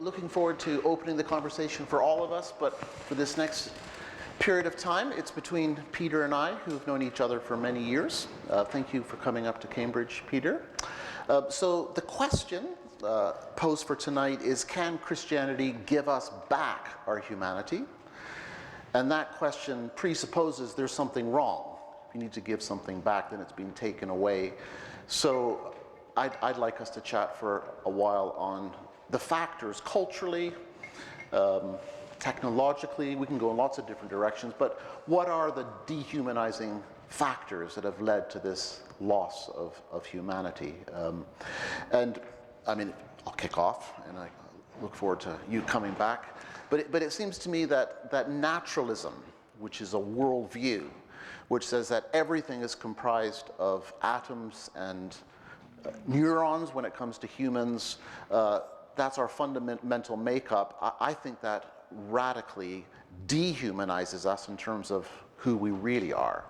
Looking forward to opening the conversation for all of us, but for this next period of time, it's between Peter and I, who've known each other for many years. Thank you for coming up to Cambridge, Peter. So the question posed for tonight is, can Christianity give us back our humanity? And that question presupposes there's something wrong. If you need to give something back, then it's being taken away. So I'd like us to chat for a while on the factors culturally, technologically. We can go in lots of different directions, but what are the dehumanizing factors that have led to this loss of humanity? And I mean, I'll kick off, and I look forward to you coming back. But it seems to me that naturalism, which is a worldview, which says that everything is comprised of atoms and neurons when it comes to humans, that's our fundamental makeup. I think that radically dehumanizes us in terms of who we really are.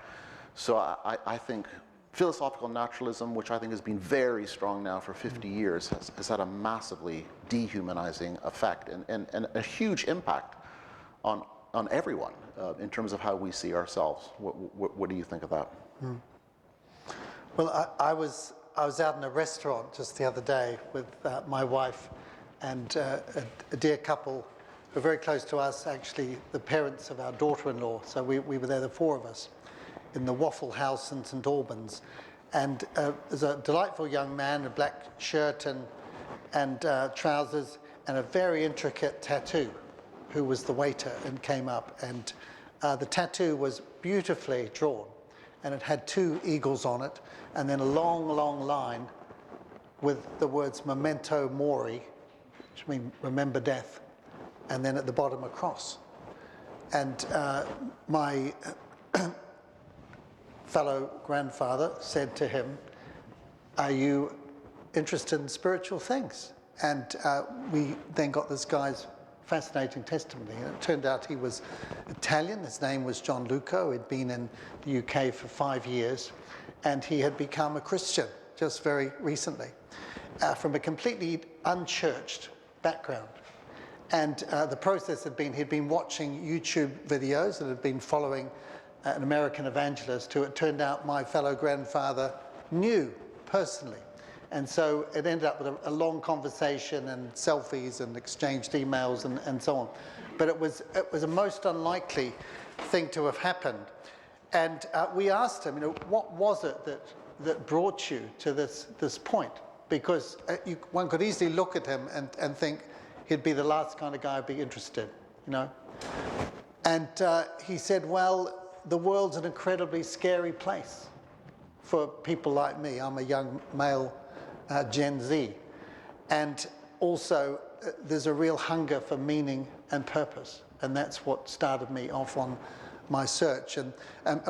So I think philosophical naturalism, which I think has been very strong now for 50 years, has had a massively dehumanizing effect and a huge impact on everyone in terms of how we see ourselves. What do you think of that? Well, I was out in a restaurant just the other day with my wife and a dear couple who are very close to us, actually the parents of our daughter-in-law. So we were there, the four of us, in the Waffle House in St. Albans. And there's a delightful young man in a black shirt and trousers and a very intricate tattoo, who was the waiter and came up. And the tattoo was beautifully drawn, and it had two eagles on it, and then a long, long line with the words memento mori, which means remember death, and then at the bottom a cross. And my fellow grandfather said to him, "Are you interested in spiritual things?" And we then got this guy's fascinating testimony. And it turned out he was Italian. His name was John Luco. He'd been in the UK for 5 years, and he had become a Christian just very recently from a completely unchurched background. And the process had been, he'd been watching YouTube videos and had been following an American evangelist who it turned out my fellow grandfather knew personally. And so it ended up with a long conversation and selfies and exchanged emails and so on. But it was a most unlikely thing to have happened. And we asked him, what was it that brought you to this point? Because one could easily look at him and think he'd be the last kind of guy who'd be interested, And he said, well, the world's an incredibly scary place for people like me. I'm a young male Gen Z. And also, there's a real hunger for meaning and purpose. And that's what started me off on my search. And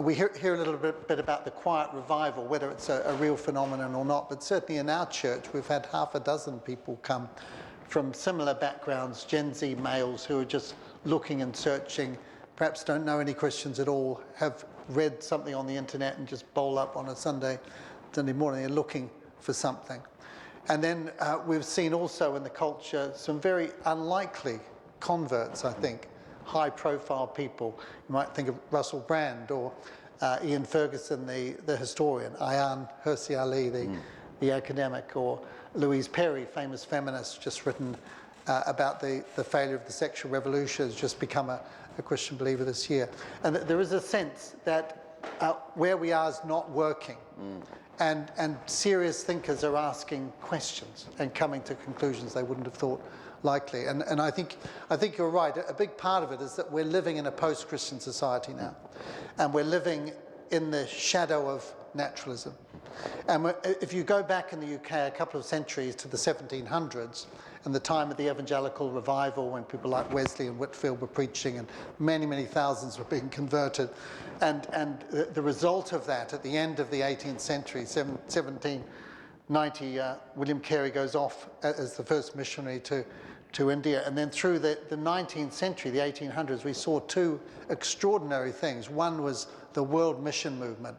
we hear a little bit about the quiet revival, whether it's a real phenomenon or not. But certainly in our church, we've had half a dozen people come from similar backgrounds, Gen Z males who are just looking and searching, perhaps don't know any Christians at all, have read something on the internet and just bowl up on a Sunday morning and looking for something. And then we've seen also in the culture some very unlikely converts, I think, high-profile people. You might think of Russell Brand or Ian Ferguson, the historian, Ayaan Hirsi Ali, the academic, or Louise Perry, famous feminist, just written about the failure of the sexual revolution, has just become a Christian believer this year. And there is a sense that where we are is not working. And serious thinkers are asking questions and coming to conclusions they wouldn't have thought likely. And I think you're right. A big part of it is that we're living in a post-Christian society now. And we're living in the shadow of naturalism. And if you go back in the UK a couple of centuries to the 1700s, and the time of the evangelical revival when people like Wesley and Whitefield were preaching and many, many thousands were being converted. And the result of that at the end of the 18th century, 1790, William Carey goes off as the first missionary to India. And then through the 19th century, the 1800s, we saw two extraordinary things. One was the world mission movement,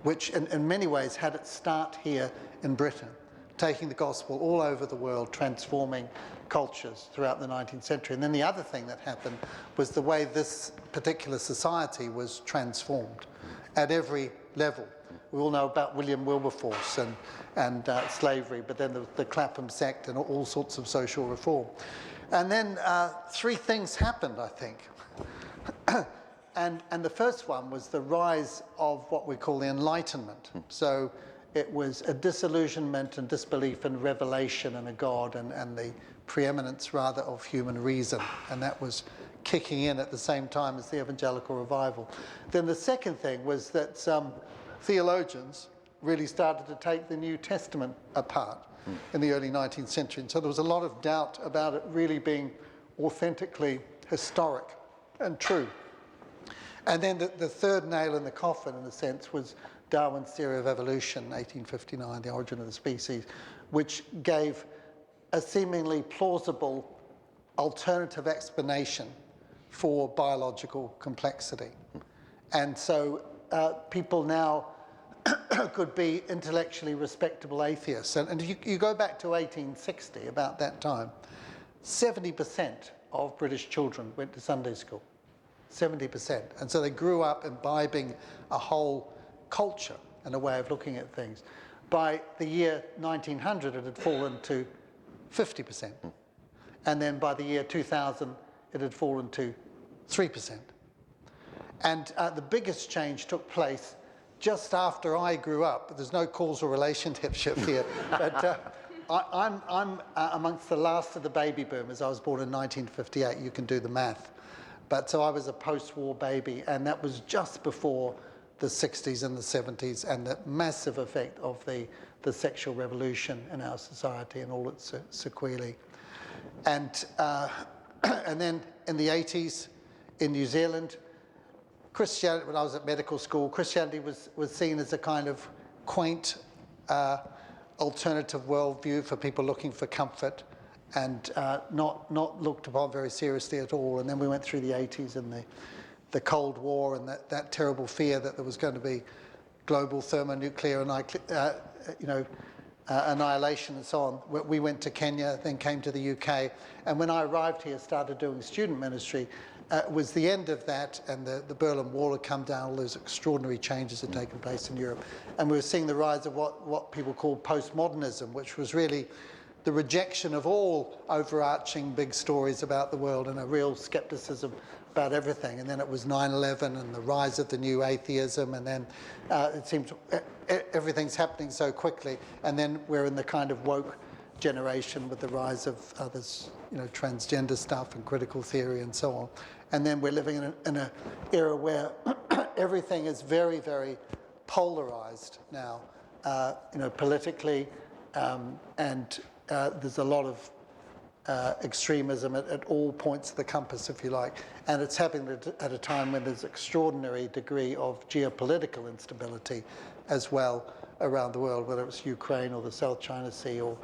which in many ways had its start here in Britain, taking the gospel all over the world, transforming cultures throughout the 19th century. And then the other thing that happened was the way this particular society was transformed at every level. We all know about William Wilberforce and slavery, but then the Clapham sect and all sorts of social reform. And then three things happened, I think. And the first one was the rise of what we call the Enlightenment. So it was a disillusionment and disbelief in revelation and a God and the preeminence, rather, of human reason. And that was kicking in at the same time as the evangelical revival. Then the second thing was that some theologians really started to take the New Testament apart in the early 19th century. And so there was a lot of doubt about it really being authentically historic and true. And then the third nail in the coffin, in a sense, was Darwin's theory of evolution, 1859, The Origin of the Species, which gave a seemingly plausible alternative explanation for biological complexity. And so people now could be intellectually respectable atheists. And you go back to 1860, about that time, 70% of British children went to Sunday school. 70%. And so they grew up imbibing a whole culture and a way of looking at things. By the year 1900, it had fallen to 50%. And then by the year 2000, it had fallen to 3%. And the biggest change took place just after I grew up. There's no causal relationship here. But I'm amongst the last of the baby boomers. I was born in 1958. You can do the math. But so I was a post-war baby, and that was just before the 60s and the 70s and the massive effect of the sexual revolution in our society and all its sequelae. And then in the 80s in New Zealand, Christianity, when I was at medical school, Christianity was seen as a kind of quaint alternative worldview for people looking for comfort, and not looked upon very seriously at all. And then we went through the 80s and the Cold War and that terrible fear that there was going to be global thermonuclear annihilation and so on. We went to Kenya, then came to the UK. And when I arrived here, started doing student ministry, was the end of that, and the Berlin Wall had come down, all those extraordinary changes had taken place in Europe. And we were seeing the rise of what people call postmodernism, which was really the rejection of all overarching big stories about the world and a real skepticism about everything. And then it was 9/11 and the rise of the new atheism, and then it seems everything's happening so quickly. And then we're in the kind of woke generation with the rise of others, transgender stuff and critical theory and so on. And then we're living in an era where everything is very, very polarized now, politically, and there's a lot of extremism at all points of the compass, if you like. And it's happening at a time when there's extraordinary degree of geopolitical instability as well around the world, whether it's Ukraine or the South China Sea or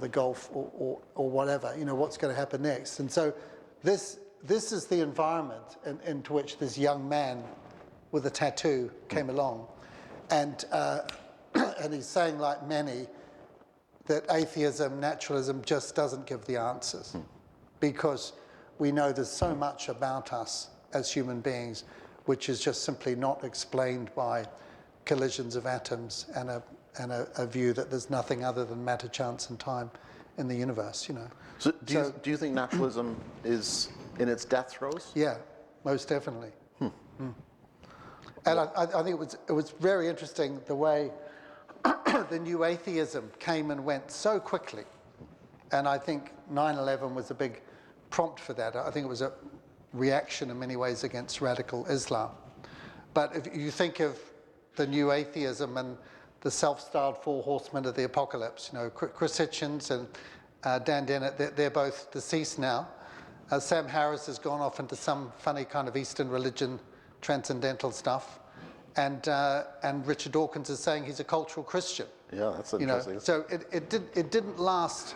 the Gulf or whatever, what's going to happen next. And so this is the environment into which this young man with a tattoo came along. And he's saying, like many, that atheism, naturalism just doesn't give the answers, because we know there's so much about us as human beings which is just simply not explained by collisions of atoms and a view that there's nothing other than matter, chance and time in the universe, So do you think naturalism is in its death throes? Yeah, most definitely. And I think it was very interesting the way the new atheism came and went so quickly. And I think 9/11 was a big prompt for that. I think it was a reaction in many ways against radical Islam. But if you think of the new atheism and the self-styled four horsemen of the apocalypse, Chris Hitchens and Dan Dennett, they're both deceased now. Sam Harris has gone off into some funny kind of Eastern religion, transcendental stuff. And Richard Dawkins is saying he's a cultural Christian. Yeah, that's interesting. So it didn't last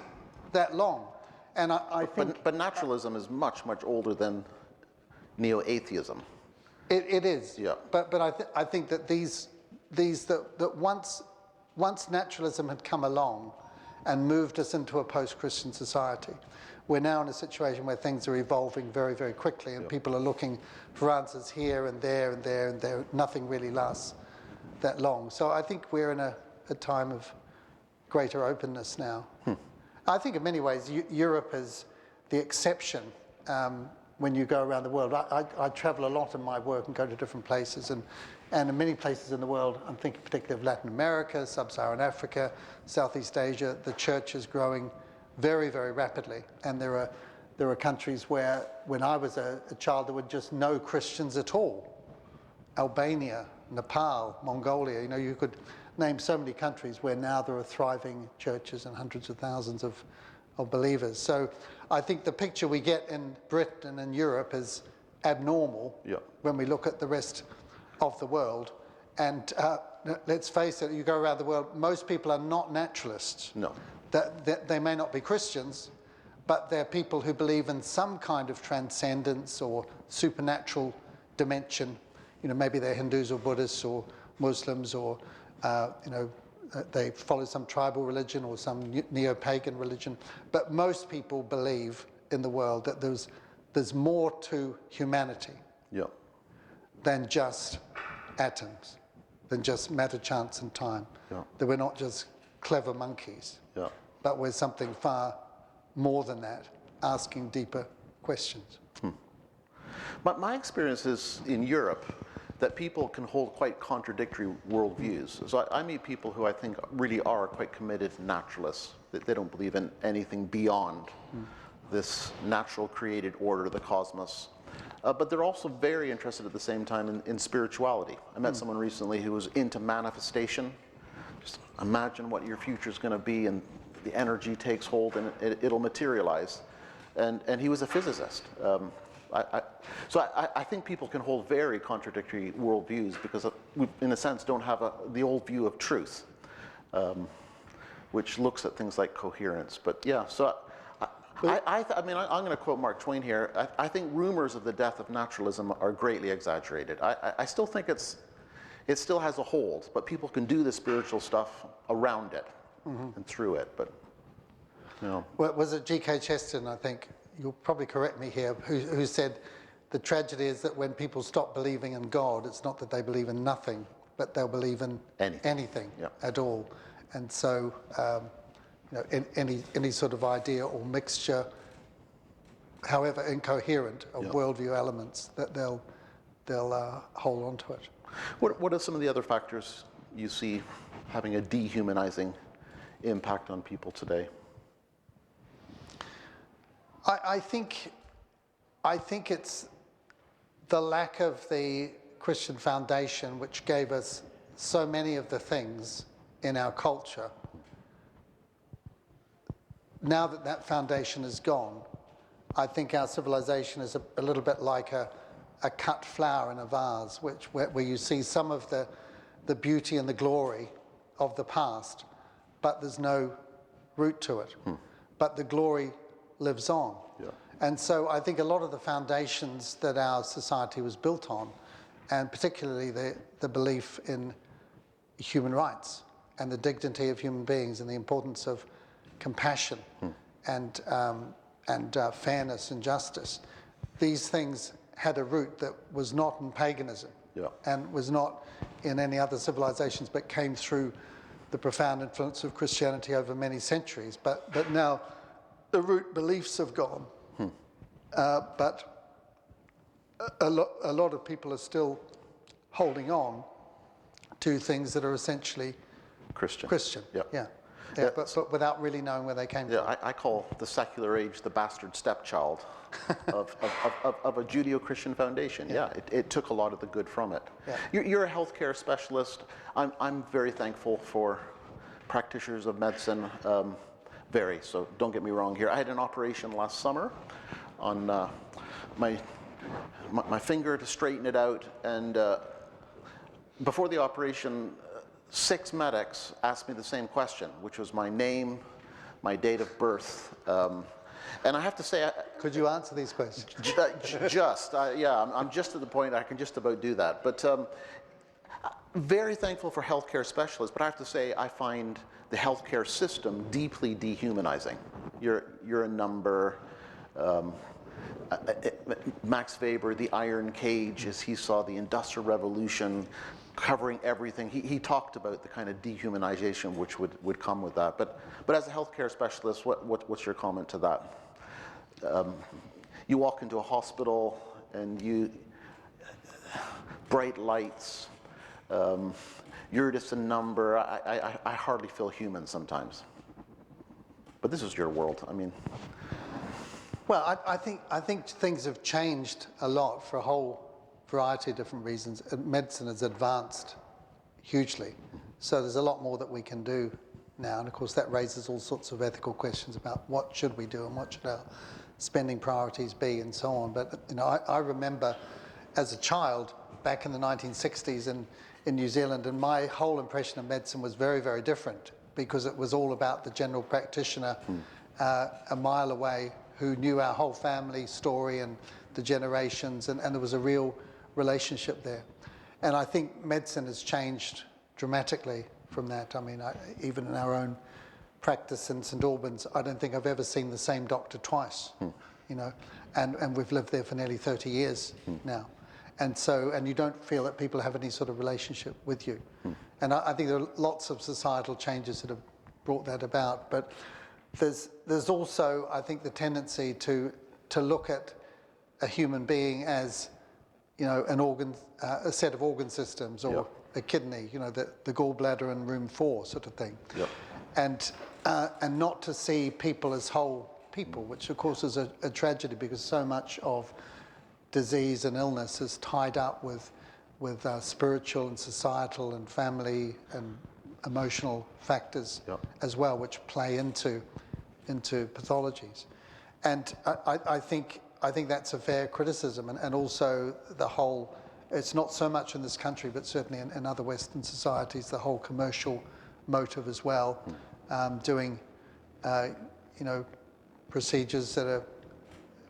that long. And I think... But naturalism is much, much older than neo-atheism. It is. Yeah. But I think that that once naturalism had come along and moved us into a post-Christian society. We're now in a situation where things are evolving very, very quickly, and people are looking for answers here and there and there and there. Nothing really lasts that long. So I think we're in a time of greater openness now. I think in many ways Europe is the exception when you go around the world. I travel a lot in my work and go to different places, and in many places in the world, I'm thinking particularly of Latin America, Sub-Saharan Africa, Southeast Asia, the church is growing very, very rapidly. And there are countries where, when I was a child, there were just no Christians at all. Albania, Nepal, Mongolia, you could name so many countries where now there are thriving churches and hundreds of thousands of believers. So I think the picture we get in Britain and in Europe is abnormal when we look at the rest of the world. And let's face it, you go around the world, most people are not naturalists. No. They may not be Christians, but they're people who believe in some kind of transcendence or supernatural dimension. Maybe they're Hindus or Buddhists or Muslims, or they follow some tribal religion or some neo-pagan religion. But most people believe in the world that there's more to humanity than just atoms, than just matter, chance, and time. That we're not just clever monkeys, but we're something far more than that, asking deeper questions. But my experience is in Europe that people can hold quite contradictory worldviews. So I meet people who I think really are quite committed naturalists, that they don't believe in anything beyond this natural created order of the cosmos. But they're also very interested at the same time in spirituality. I met someone recently who was into manifestation. Just imagine what your future is going to be, and the energy takes hold and it'll materialize. And he was a physicist. So I think people can hold very contradictory worldviews because we, in a sense, don't have the old view of truth, which looks at things like coherence. But yeah, so I mean, I'm going to quote Mark Twain here. I think rumors of the death of naturalism are greatly exaggerated. I still think it still has a hold, but people can do the spiritual stuff around it and through it. But Well, was it G.K. Chesterton, I think, you'll probably correct me here, who said the tragedy is that when people stop believing in God, it's not that they believe in nothing, but they'll believe in anything at all. And so any sort of idea or mixture, however incoherent, of worldview elements, that they'll hold on to it. What are some of the other factors you see having a dehumanizing impact on people today? I think it's the lack of the Christian foundation which gave us so many of the things in our culture. Now that that foundation is gone, I think our civilization is a little bit like a cut flower in a vase, where you see some of the beauty and the glory of the past, but there's no root to it. But the glory lives on. And so I think a lot of the foundations that our society was built on, and particularly the belief in human rights and the dignity of human beings and the importance of compassion and fairness and justice, these things had a root that was not in paganism and was not in any other civilizations, but came through the profound influence of Christianity over many centuries. But now the root beliefs have gone, but a lot of people are still holding on to things that are essentially Christian. But without really knowing where they came from. I call the secular age the bastard stepchild of a Judeo-Christian foundation. It took a lot of the good from it. You're a healthcare specialist. I'm very thankful for practitioners of medicine. So don't get me wrong here. I had an operation last summer on my finger to straighten it out, and before the operation, 6 medics asked me the same question, which was my name, my date of birth, and I have to say, could you answer these questions? I'm just at the point I can just about do that. But very thankful for healthcare specialists, but I have to say I find the healthcare system deeply dehumanizing. You're a number. Max Weber, the iron cage, as he saw the Industrial Revolution covering everything, he talked about the kind of dehumanization which would come with that. But as a healthcare specialist, what's your comment to that? You walk into a hospital and bright lights, you're just a number. I hardly feel human sometimes. But this is your world. I mean. Well, I think things have changed a lot for a whole variety of different reasons. Medicine has advanced hugely, so there's a lot more that we can do now, and of course that raises all sorts of ethical questions about what should we do and what should our spending priorities be and so on. But I remember as a child back in the 1960s in New Zealand, and my whole impression of medicine was very, very different, because it was all about the general practitioner a mile away who knew our whole family story and the generations, and there was a real relationship there. And I think medicine has changed dramatically from that. I mean, even in our own practice in St Albans, I don't think I've ever seen the same doctor twice, and we've lived there for nearly 30 years now. And you don't feel that people have any sort of relationship with you. And I think there are lots of societal changes that have brought that about, but there's also, I think, the tendency to look at a human being as, an organ, a set of organ systems, or a kidney, the gallbladder in room 4 sort of thing. And not to see people as whole people, which of course is a tragedy, because so much of disease and illness is tied up with spiritual and societal and family and emotional factors as well, which play into pathologies. And I think that's a fair criticism, and also the whole, it's not so much in this country, but certainly in other Western societies, the whole commercial motive as well, doing procedures that are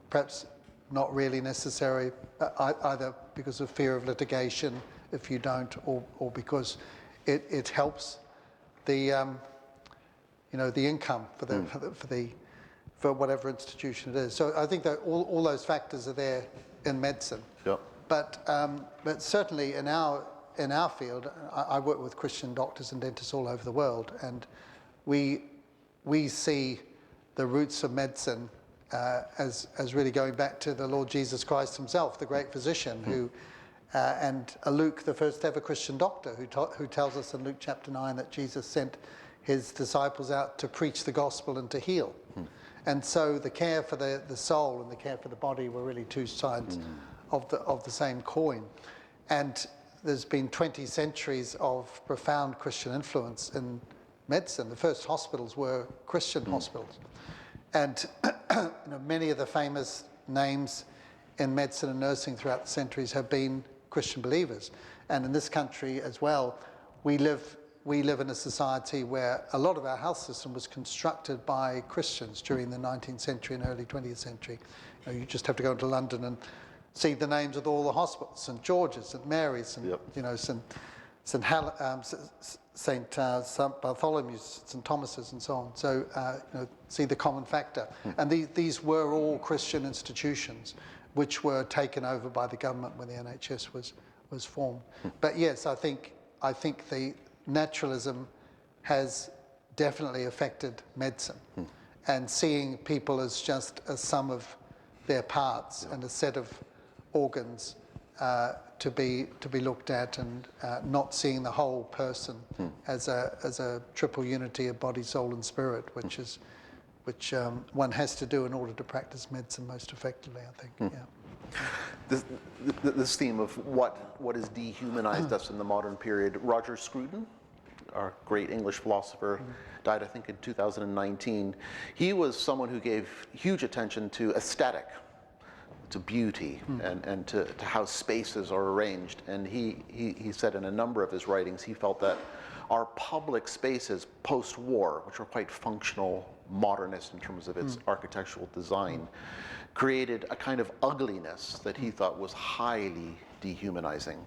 perhaps not really necessary, either because of fear of litigation if you don't, or because it helps the the income for whatever institution it is. So I think that all those factors are there in medicine. But certainly in our field, I work with Christian doctors and dentists all over the world, and we see the roots of medicine as really going back to the Lord Jesus Christ himself, the great physician, who and Luke, the first ever Christian doctor, who tells us in Luke chapter 9 that Jesus sent his disciples out to preach the gospel and to heal. And so the care for the soul and the care for the body were really two sides of the same coin. And there's been 20 centuries of profound Christian influence in medicine. The first hospitals were Christian hospitals. And many of the famous names in medicine and nursing throughout the centuries have been Christian believers. And in this country as well, we live in a society where a lot of our health system was constructed by Christians during the 19th century and early 20th century. You just have to go into London and see the names of all the hospitals: St George's, St Mary's, and St Bartholomew's, St Thomas's, and so on. So see the common factor. And these were all Christian institutions, which were taken over by the government when the NHS was formed. But yes, I think the naturalism has definitely affected medicine, and seeing people as just a sum of their parts and a set of organs to be looked at, and not seeing the whole person as a triple unity of body, soul, and spirit, which one has to do in order to practice medicine most effectively, I think. This theme of what has dehumanized us in the modern period. Roger Scruton, our great English philosopher, died, I think, in 2019. He was someone who gave huge attention to aesthetic, to beauty, and to how spaces are arranged. And he said in a number of his writings, he felt that our public spaces post-war, which were quite functional, modernist in terms of its architectural design, created a kind of ugliness that he thought was highly dehumanizing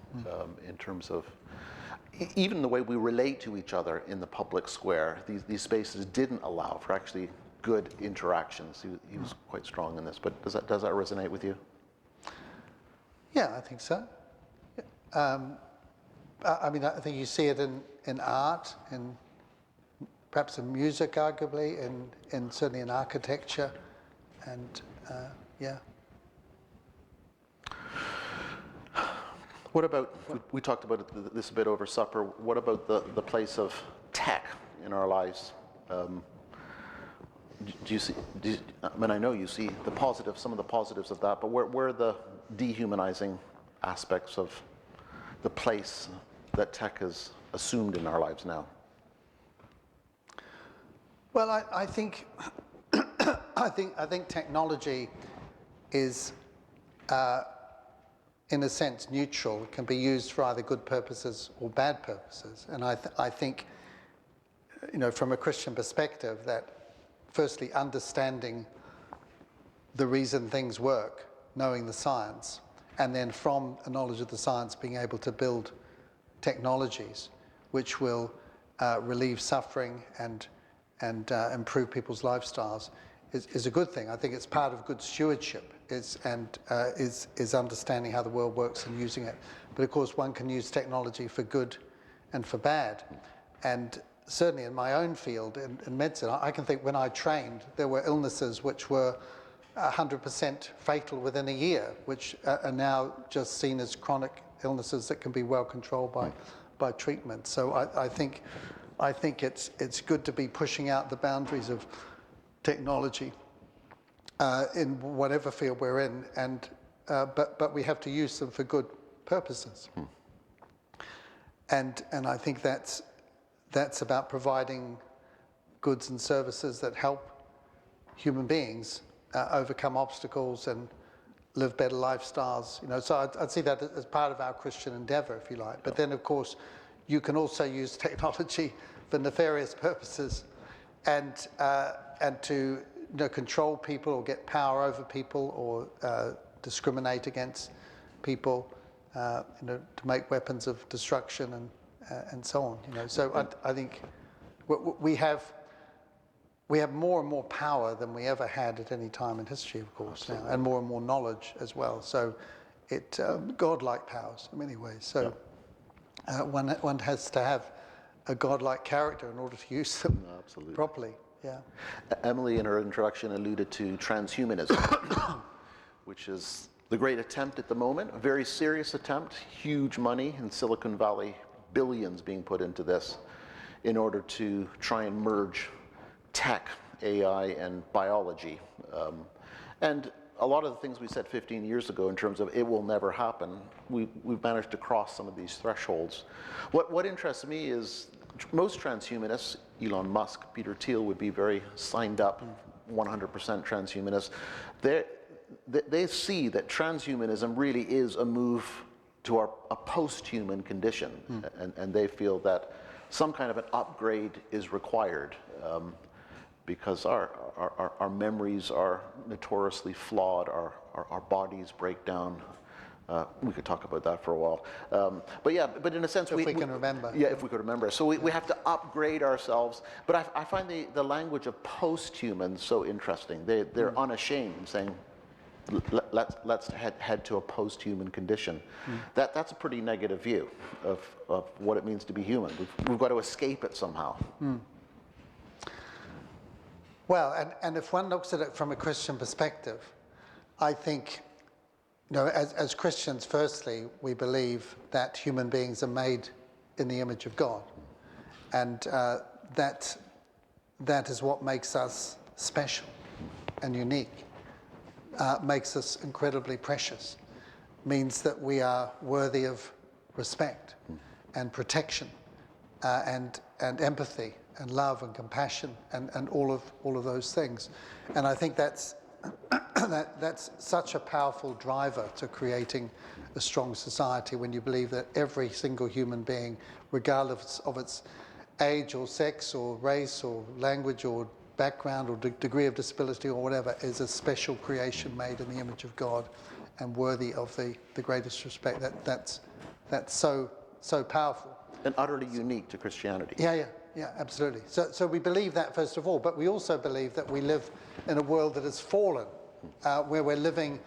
in terms of, even the way we relate to each other in the public square, these spaces didn't allow for actually good interactions. He was quite strong in this, but does that resonate with you? Yeah, I think so. I mean, I think you see it in art, in perhaps in music, arguably, in certainly in architecture, and yeah. What about, we talked about this a bit over supper, what about the place of tech in our lives? Do you see, I mean, I know you see the positive, some of the positives of that, but where are the dehumanizing aspects of the place that tech has assumed in our lives now? Well, I think I think technology is, in a sense, neutral. It can be used for either good purposes or bad purposes. And I think, you know, from a Christian perspective, that firstly, understanding the reason things work, knowing the science, and then from a knowledge of the science, being able to build technologies which will relieve suffering and improve people's lifestyles is a good thing. I think it's part of good stewardship is understanding how the world works and using it. But of course, one can use technology for good and for bad. And certainly in my own field, in medicine, I can think when I trained, there were illnesses which were 100% fatal within a year, which are now just seen as chronic illnesses that can be well controlled by treatment. So I think it's good to be pushing out the boundaries of technology in whatever field we're in, and but we have to use them for good purposes. And I think that's about providing goods and services that help human beings overcome obstacles and live better lifestyles. You know, so I'd see that as part of our Christian endeavor, if you like. But then, of course, you can also use technology for nefarious purposes, and to, you know, control people or get power over people or discriminate against people, you know, to make weapons of destruction and so on. You know, so I think we have more and more power than we ever had at any time in history, of course, now, and more knowledge as well. So it godlike powers in many ways. So one has to have a godlike character in order to use them properly. Yeah. Emily, in her introduction, alluded to transhumanism, which is the great attempt at the moment, a very serious attempt, huge money in Silicon Valley, billions being put into this in order to try and merge tech, AI, and biology. And a lot of the things we said 15 years ago in terms of it will never happen, we've managed to cross some of these thresholds. What interests me is most transhumanists, Elon Musk, Peter Thiel would be very signed up, 100% transhumanists. They see that transhumanism really is a move to a post-human condition, and they feel that some kind of an upgrade is required. Because our memories are notoriously flawed, our bodies break down. We could talk about that for a while. But yeah, but in a sense, if we can remember. Yeah, if we could remember. So we have to upgrade ourselves. But I find the language of post-human so interesting. They're unashamed, saying, let's head to a post-human condition. That's a pretty negative view of what it means to be human. We've got to escape it somehow. Well, and if one looks at it from a Christian perspective, I think, you know, as Christians, firstly, we believe that human beings are made in the image of God, and that is what makes us special and unique, makes us incredibly precious, means that we are worthy of respect and protection and empathy and love and compassion and all of those things. And I think that's such a powerful driver to creating a strong society, when you believe that every single human being, regardless of its age or sex or race or language or background or degree of disability or whatever, is a special creation made in the image of God and worthy of the greatest respect. That's so powerful. And utterly unique to Christianity. Yeah, absolutely. So we believe that first of all, but we also believe that we live in a world that has fallen, where we're living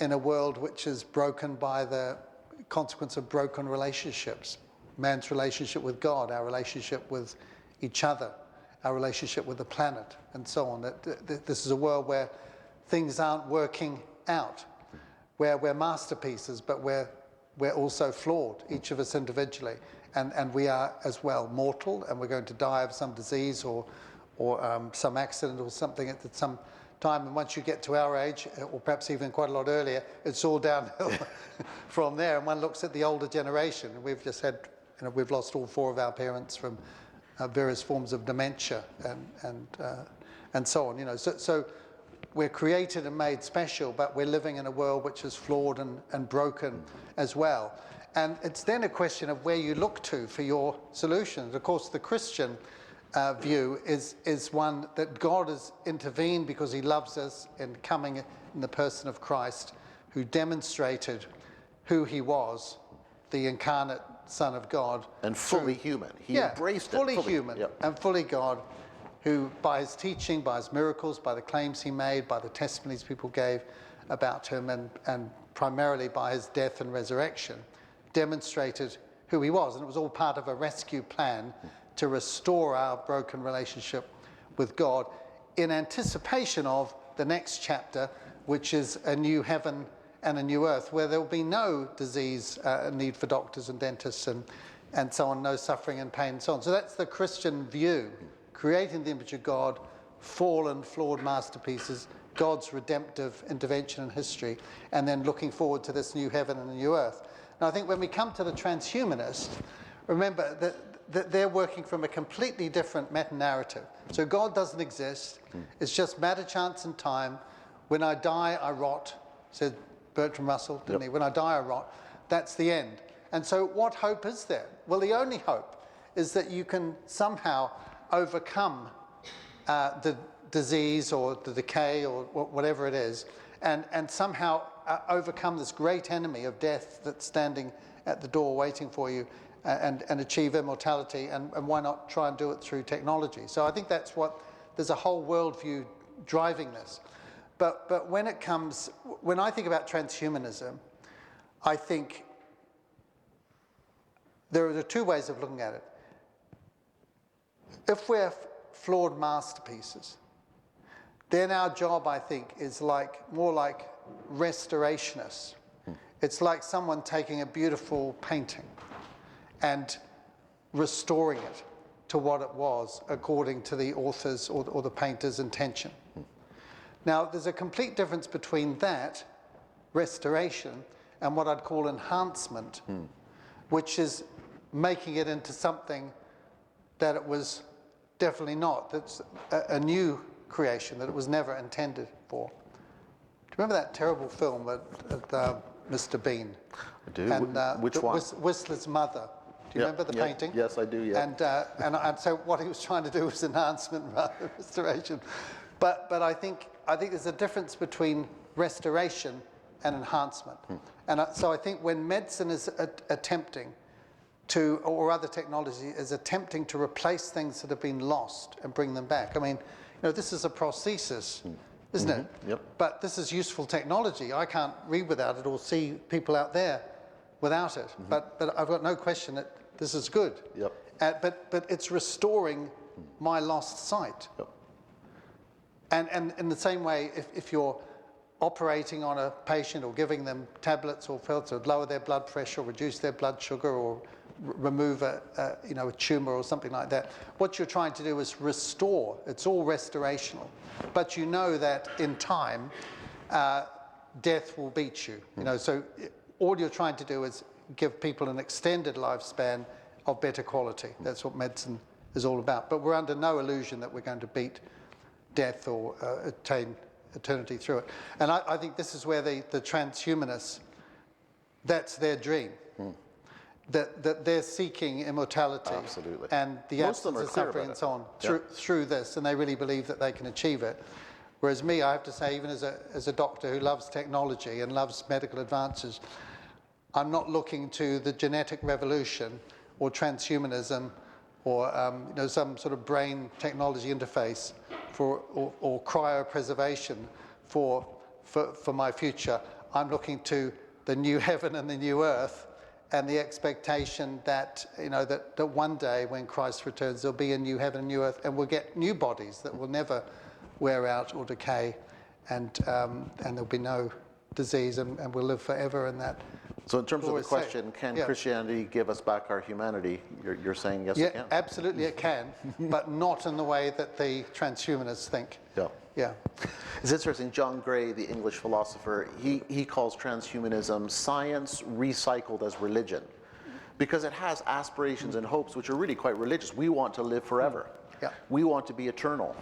in a world which is broken by the consequence of broken relationships. Man's relationship with God, our relationship with each other, our relationship with the planet, and so on. This is a world where things aren't working out, where we're masterpieces, but we're also flawed, each of us individually. And we are as well mortal, and we're going to die of some disease or some accident or something at some time. And once you get to our age, or perhaps even quite a lot earlier, it's all downhill from there. And one looks at the older generation, and we've just had, we've lost all 4 of our parents from various forms of dementia and so on. So we're created and made special, but we're living in a world which is flawed and broken as well. And it's then a question of where you look to for your solutions. Of course, the Christian view is one that God has intervened because he loves us in coming in the person of Christ, who demonstrated who he was, the incarnate Son of God. And fully human. He embraced it. Fully human and fully God, who by his teaching, by his miracles, by the claims he made, by the testimonies people gave about him, and primarily by his death and resurrection, demonstrated who he was. And it was all part of a rescue plan to restore our broken relationship with God in anticipation of the next chapter, which is a new heaven and a new earth, where there will be no disease, need for doctors and dentists and so on, no suffering and pain and so on. So that's the Christian view, creating the image of God, fallen, flawed masterpieces, God's redemptive intervention in history, and then looking forward to this new heaven and a new earth. Now, I think when we come to the transhumanists, remember that they're working from a completely different meta-narrative. So God doesn't exist. It's just matter, chance, and time. When I die, I rot, said Bertrand Russell, didn't he? When I die, I rot. That's the end. And so what hope is there? Well, the only hope is that you can somehow overcome the disease or the decay or whatever it is, and somehow overcome this great enemy of death that's standing at the door waiting for you, and achieve immortality. And why not try and do it through technology? So I think that's there's a whole worldview driving this. But when I think about transhumanism, I think there are 2 ways of looking at it. If we're flawed masterpieces, then our job, I think, is more like restorationists. It's like someone taking a beautiful painting and restoring it to what it was according to the author's or the painter's intention. Now, there's a complete difference between that, restoration, and what I'd call enhancement, which is making it into something that it was definitely not. That's a new creation that it was never intended for. Do you remember that terrible film with Mr. Bean? I do. And, which one? Whistler's Mother. Do you remember the painting? Yes, I do, yeah. And so what he was trying to do was enhancement rather than restoration. But I think there's a difference between restoration and enhancement. And so I think when medicine is attempting to, or other technology is attempting to replace things that have been lost and bring them back. I mean, this is a prosthesis, isn't it? Yep. But this is useful technology. I can't read without it or see people out there without it. But I've got no question that this is good. Yep. But it's restoring my lost sight. Yep. And in the same way, if you're operating on a patient or giving them tablets or pills to lower their blood pressure, or reduce their blood sugar, or remove a tumor or something like that, what you're trying to do is restore. It's all restorational. But you know that in time, death will beat you. So all you're trying to do is give people an extended lifespan of better quality. That's what medicine is all about. But we're under no illusion that we're going to beat death or attain eternity through it. And I think this is where the transhumanists, that's their dream. That they're seeking immortality. Absolutely. And the absence of suffering and so on through this, and they really believe that they can achieve it. Whereas me, I have to say, even as a doctor who loves technology and loves medical advances, I'm not looking to the genetic revolution or transhumanism, or some sort of brain technology interface or cryopreservation for my future. I'm looking to the new heaven and the new earth, and the expectation that that one day when Christ returns, there'll be a new heaven and new earth, and we'll get new bodies that will never wear out or decay, and there'll be no disease, and we'll live forever in that. So in terms of the question, can Christianity give us back our humanity? You're saying yes, it can? Yeah, absolutely it can, but not in the way that the transhumanists think. Yeah. Yeah. It's interesting, John Gray, the English philosopher, he calls transhumanism science recycled as religion, because it has aspirations and hopes which are really quite religious. We want to live forever. Yeah. We want to be eternal.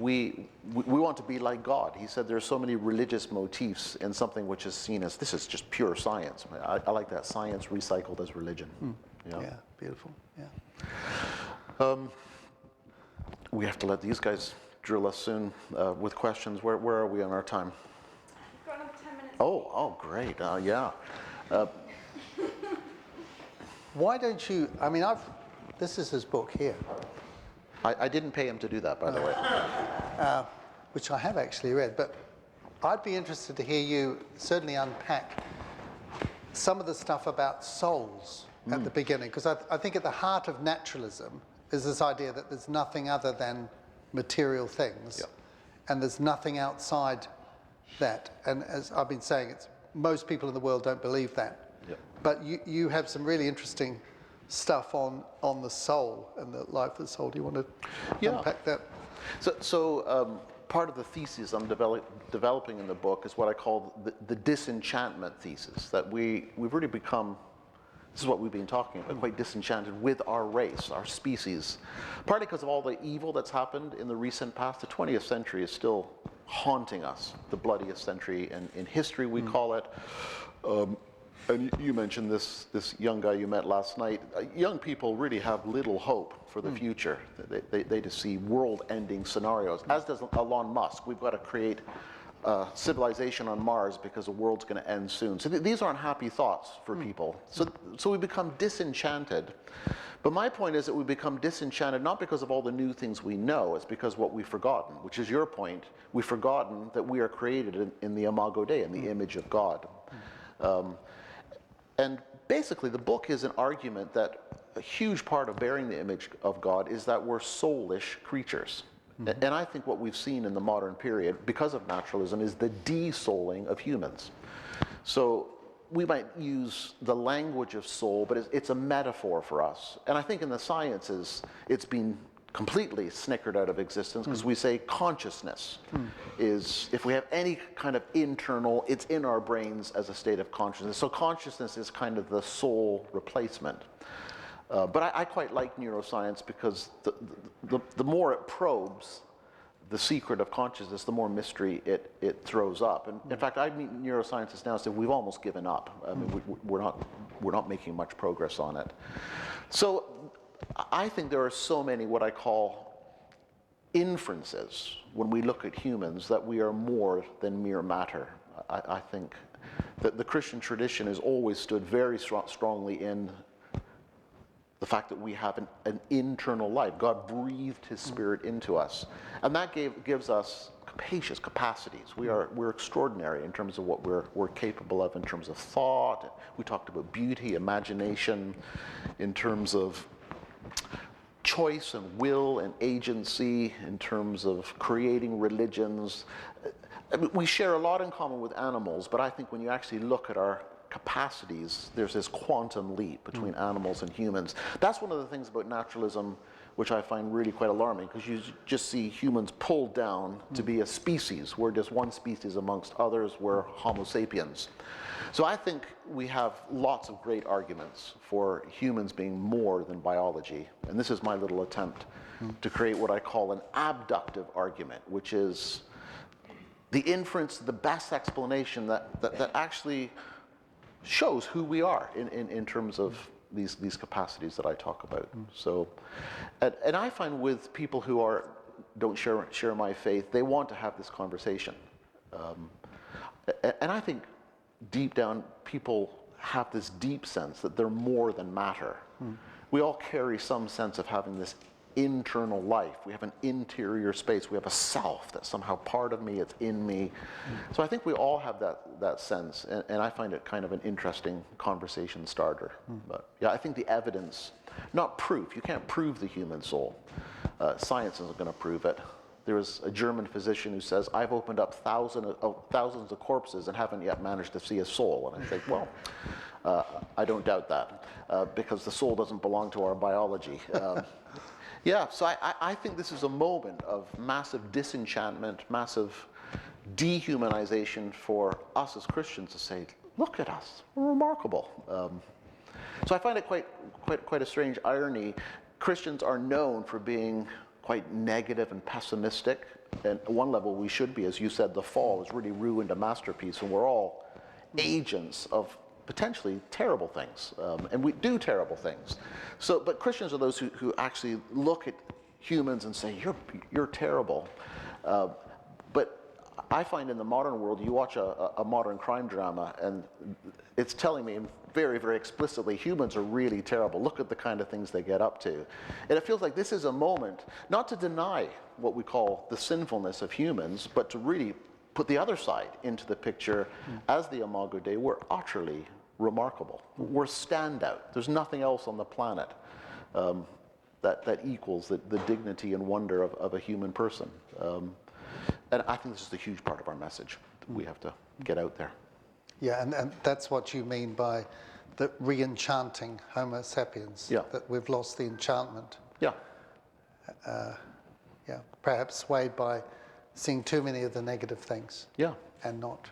We want to be like God. He said there's so many religious motifs in something which is seen as, this is just pure science. I like that, science recycled as religion. Yeah, beautiful, yeah. We have to let these guys drill us soon with questions. Where are we on our time? We've got another 10 minutes. Oh, great, yeah. Why don't you, this is his book here. I didn't pay him to do that, by the way. Which I have actually read, but I'd be interested to hear you certainly unpack some of the stuff about souls at the beginning, because I think at the heart of naturalism is this idea that there's nothing other than material things, and there's nothing outside that. And as I've been saying, most people in the world don't believe that. But you have some really interesting stuff on the soul and the life of the soul. Do you want to unpack that? So part of the thesis I'm developing in the book is what I call the disenchantment thesis, that we've really become, this is what we've been talking about, quite disenchanted with our race, our species, partly because of all the evil that's happened in the recent past. The 20th century is still haunting us, the bloodiest century in history, we call it. And you mentioned this young guy you met last night. Young people really have little hope for the future. They just see world-ending scenarios, as does Elon Musk. We've got to create civilization on Mars because the world's going to end soon. So these aren't happy thoughts for people. So we become disenchanted. But my point is that we become disenchanted not because of all the new things we know, it's because what we've forgotten, which is your point. We've forgotten that we are created in the imago Dei, in the image of God. And basically, the book is an argument that a huge part of bearing the image of God is that we're soulish creatures. And I think what we've seen in the modern period, because of naturalism, is the de-souling of humans. So we might use the language of soul, but it's a metaphor for us. And I think in the sciences, it's been completely snickered out of existence, because we say consciousness is, if we have any kind of internal, it's in our brains as a state of consciousness. So consciousness is kind of the soul replacement. But I quite like neuroscience because the more it probes the secret of consciousness, the more mystery it throws up. And in fact, I meet neuroscientists now and say we've almost given up. I mean, we're not making much progress on it. So I think there are so many what I call inferences when we look at humans that we are more than mere matter. I think that the Christian tradition has always stood very strongly in the fact that we have an internal life. God breathed his spirit into us. And that gives us capacious capacities. We're extraordinary in terms of what we're capable of in terms of thought. We talked about beauty, imagination, in terms of choice and will and agency, in terms of creating religions. I mean, we share a lot in common with animals, but I think when you actually look at our capacities, there's this quantum leap between animals and humans. That's one of the things about naturalism which I find really quite alarming, because you just see humans pulled down to be a species. We're just one species amongst others. We're Homo sapiens. So I think we have lots of great arguments for humans being more than biology. And this is my little attempt to create what I call an abductive argument, which is the inference, the best explanation that actually shows who we are in terms of these capacities that I talk about. So, and I find with people who don't share my faith, they want to have this conversation. And I think deep down, people have this deep sense that they're more than matter, we all carry some sense of having this internal life. We have an interior space. We have a self that's somehow part of me, it's in me. So I think we all have that sense, and I find it kind of an interesting conversation starter. But yeah, I think the evidence, not proof, you can't prove the human soul. Science isn't going to prove it. There was a German physician who says, I've opened up thousands of corpses and haven't yet managed to see a soul. And I think, well, I don't doubt that, because the soul doesn't belong to our biology. Yeah, so I think this is a moment of massive disenchantment, massive dehumanization for us as Christians to say, look at us, we're remarkable. So I find it quite a strange irony. Christians are known for being quite negative and pessimistic. And at one level we should be, as you said, the fall has really ruined a masterpiece, and we're all agents of potentially terrible things, and we do terrible things. So, but Christians are those who actually look at humans and say, you're terrible. But I find in the modern world, you watch a modern crime drama, and it's telling me very, very explicitly, humans are really terrible. Look at the kind of things they get up to. And it feels like this is a moment, not to deny what we call the sinfulness of humans, but to really put the other side into the picture. As the Imago Dei, we're utterly remarkable. We're standout. There's nothing else on the planet that equals the dignity and wonder of a human person. And I think this is a huge part of our message that we have to get out there. Yeah, and that's what you mean by the re-enchanting Homo Sapiens, Yeah. that we've lost the enchantment. Yeah. Yeah, perhaps swayed by seeing too many of the negative things. Yeah. And not,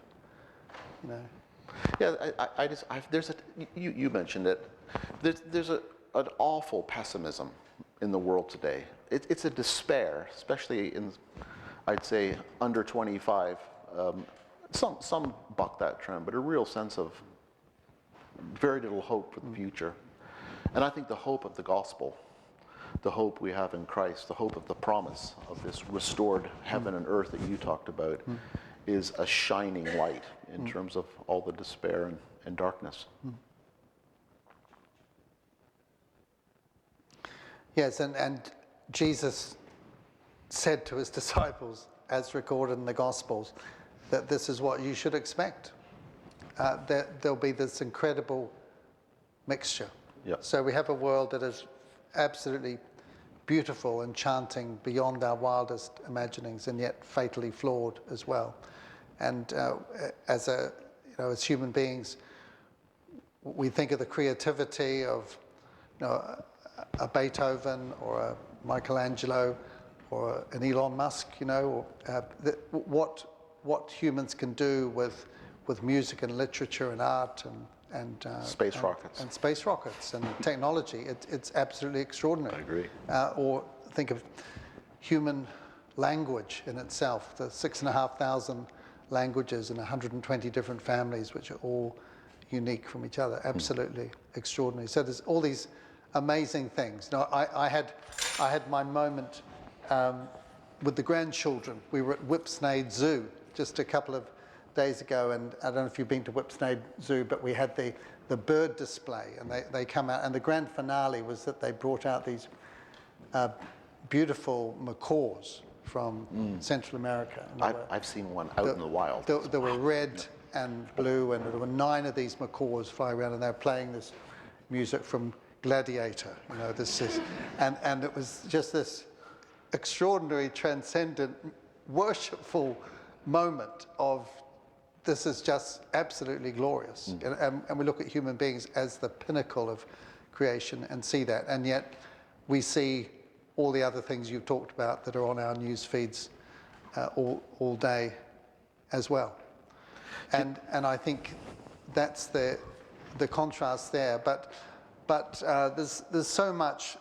you know. Yeah, you mentioned it. There's an awful pessimism in the world today. It's a despair, especially in, I'd say, under 25. Some buck that trend, but a real sense of very little hope for the future. And I think the hope of the gospel, the hope we have in Christ, the hope of the promise of this restored heaven and earth that you talked about, is a shining light in terms of all the despair and darkness. Yes, and Jesus said to his disciples, as recorded in the Gospels, that this is what you should expect. There'll be this incredible mixture. Yeah. So we have a world that is absolutely beautiful, enchanting, beyond our wildest imaginings, and yet fatally flawed as well. And as human beings, we think of the creativity of, a Beethoven or a Michelangelo or an Elon Musk, what humans can do with music and literature and art and Space rockets. And space rockets and technology. It's absolutely extraordinary. I agree. Or think of human language in itself, the 6,500 languages in 120 different families, which are all unique from each other. Absolutely extraordinary. So there's all these amazing things. I had my moment with the grandchildren. We were at Whipsnade Zoo just a couple of days ago, and I don't know if you've been to Whipsnade Zoo, but we had the bird display, and they come out, and the grand finale was that they brought out these beautiful macaws from Central America. I've seen one out in the wild. There were red and blue, and there were 9 of these macaws flying around, and they were playing this music from Gladiator, and it was just this extraordinary, transcendent, worshipful moment of this is just absolutely glorious. And we look at human beings as the pinnacle of creation and see that, and yet we see all the other things you've talked about that are on our news feeds all day as well. And I think that's the contrast there. But there's so much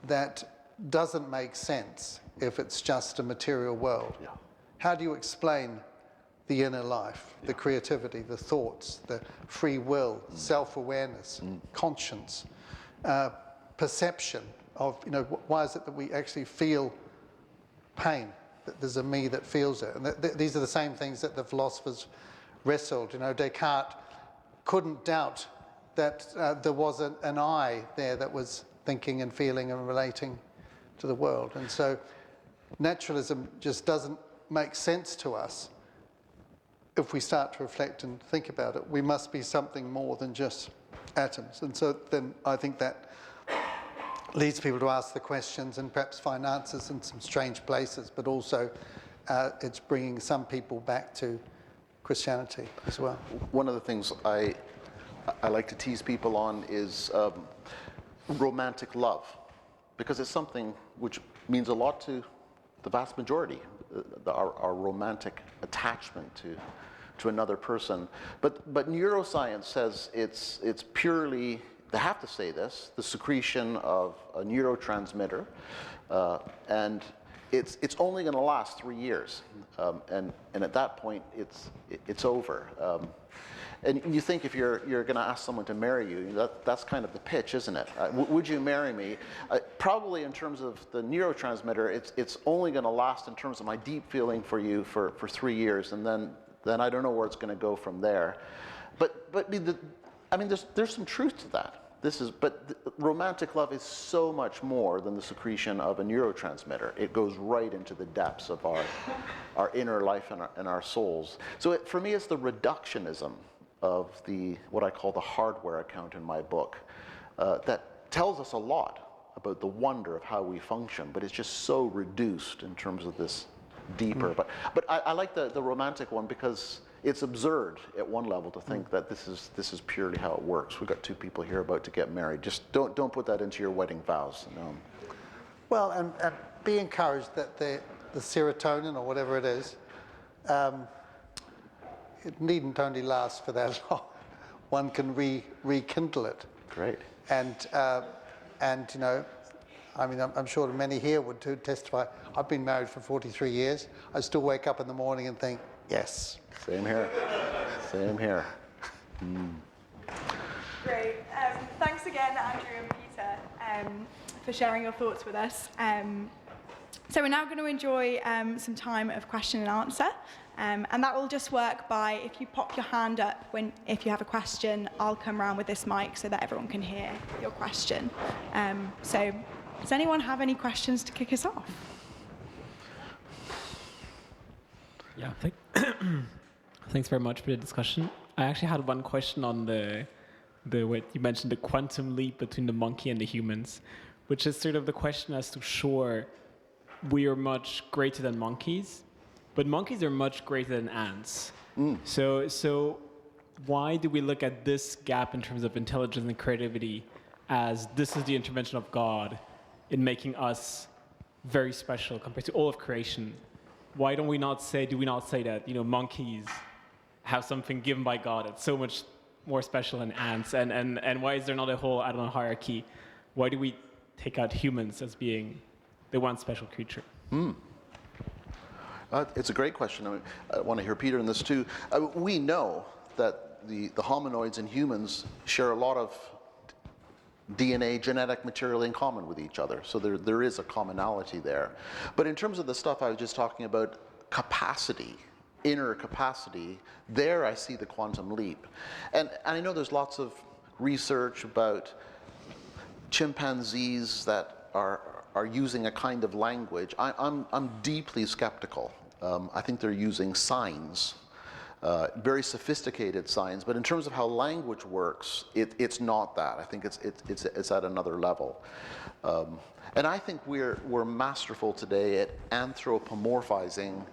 that doesn't make sense if it's just a material world. Yeah. How do you explain the inner life, the creativity, the thoughts, the free will, self-awareness, conscience, perception of, why is it that we actually feel pain, that there's a me that feels it? And these are the same things that the philosophers wrestled. Descartes couldn't doubt that there was an I there that was thinking and feeling and relating to the world. And so naturalism just doesn't make sense to us if we start to reflect and think about it. We must be something more than just atoms. And so then I think that leads people to ask the questions and perhaps find answers in some strange places, but also it's bringing some people back to Christianity as well. One of the things I like to tease people on is romantic love, because it's something which means a lot to the vast majority, our romantic attachment to another person. But neuroscience says it's purely, they have to say this, the secretion of a neurotransmitter, and it's only going to last 3 years, and at that point it's over. And you think if you're going to ask someone to marry you, that's kind of the pitch, isn't it? Would you marry me? Probably in terms of the neurotransmitter, it's only going to last in terms of my deep feeling for you for 3 years, and then I don't know where it's going to go from there. But there's some truth to that. Romantic love is so much more than the secretion of a neurotransmitter. It goes right into the depths of our inner life and our souls. So for me, it's the reductionism of what I call the hardware account in my book that tells us a lot about the wonder of how we function, but it's just so reduced in terms of this deeper. But I like the romantic one because it's absurd at one level to think that this is purely how it works. We've got two people here about to get married. Just don't put that into your wedding vows. No. Well, and be encouraged that the serotonin or whatever it is, it needn't only last for that long. One can rekindle it. Great. And you know, I mean, I'm sure many here would testify. I've been married for 43 years. I still wake up in the morning and think, yes. Same here. Same here. Great. Thanks again, Andrew and Peter, for sharing your thoughts with us. So we're now going to enjoy some time of question and answer. And that will just work by, if you pop your hand up if you have a question, I'll come around with this mic so that everyone can hear your question. So does anyone have any questions to kick us off? Yeah, thanks very much for the discussion. I actually had one question on the what you mentioned, the quantum leap between the monkey and the humans, which is sort of the question as to, sure, we are much greater than monkeys, but monkeys are much greater than ants. So why do we look at this gap in terms of intelligence and creativity as this is the intervention of God in making us very special compared to all of creation? Why do we not say that, you know, monkeys have something given by God that's so much more special than ants? And why is there not a whole, I don't know, hierarchy? Why do we take out humans as being the one special creature? It's a great question. I want to hear Peter in this too. We know that the hominoids and humans share a lot of DNA, genetic material in common with each other. So there is a commonality there. But in terms of the stuff I was just talking about, capacity, inner capacity, there I see the quantum leap. And I know there's lots of research about chimpanzees that are using a kind of language. I'm deeply skeptical. I think they're using signs. Very sophisticated signs, but in terms of how language works, it's not that. I think it's at another level, and I think we're masterful today at anthropomorphizing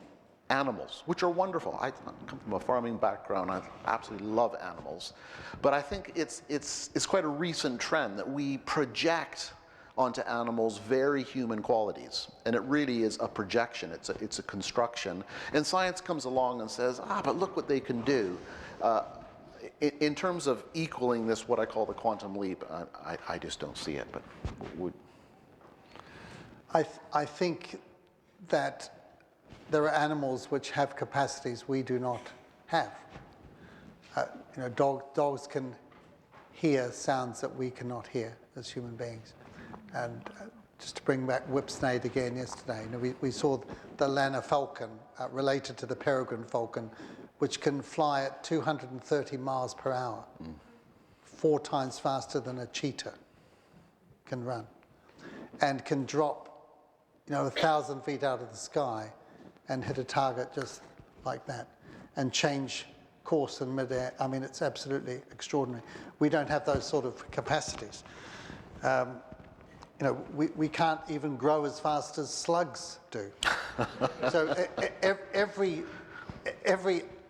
animals, which are wonderful. I come from a farming background. I absolutely love animals, but I think it's quite a recent trend that we project onto animals very human qualities, and it really is a projection. It's a construction, and science comes along and says, but look what they can do. In terms of equaling this, what I call the quantum leap, I just don't see it. But I think that there are animals which have capacities we do not have. You know, dogs can hear sounds that we cannot hear as human beings. And just to bring back Whipsnade again yesterday, you know, we saw the Lanner falcon, related to the peregrine falcon, which can fly at 230 miles per hour, 4 times faster than a cheetah. can run, and can drop, 1,000 feet out of the sky and hit a target just like that, and change course in midair. I mean, it's absolutely extraordinary. We don't have those sort of capacities. We can't even grow as fast as slugs do. So every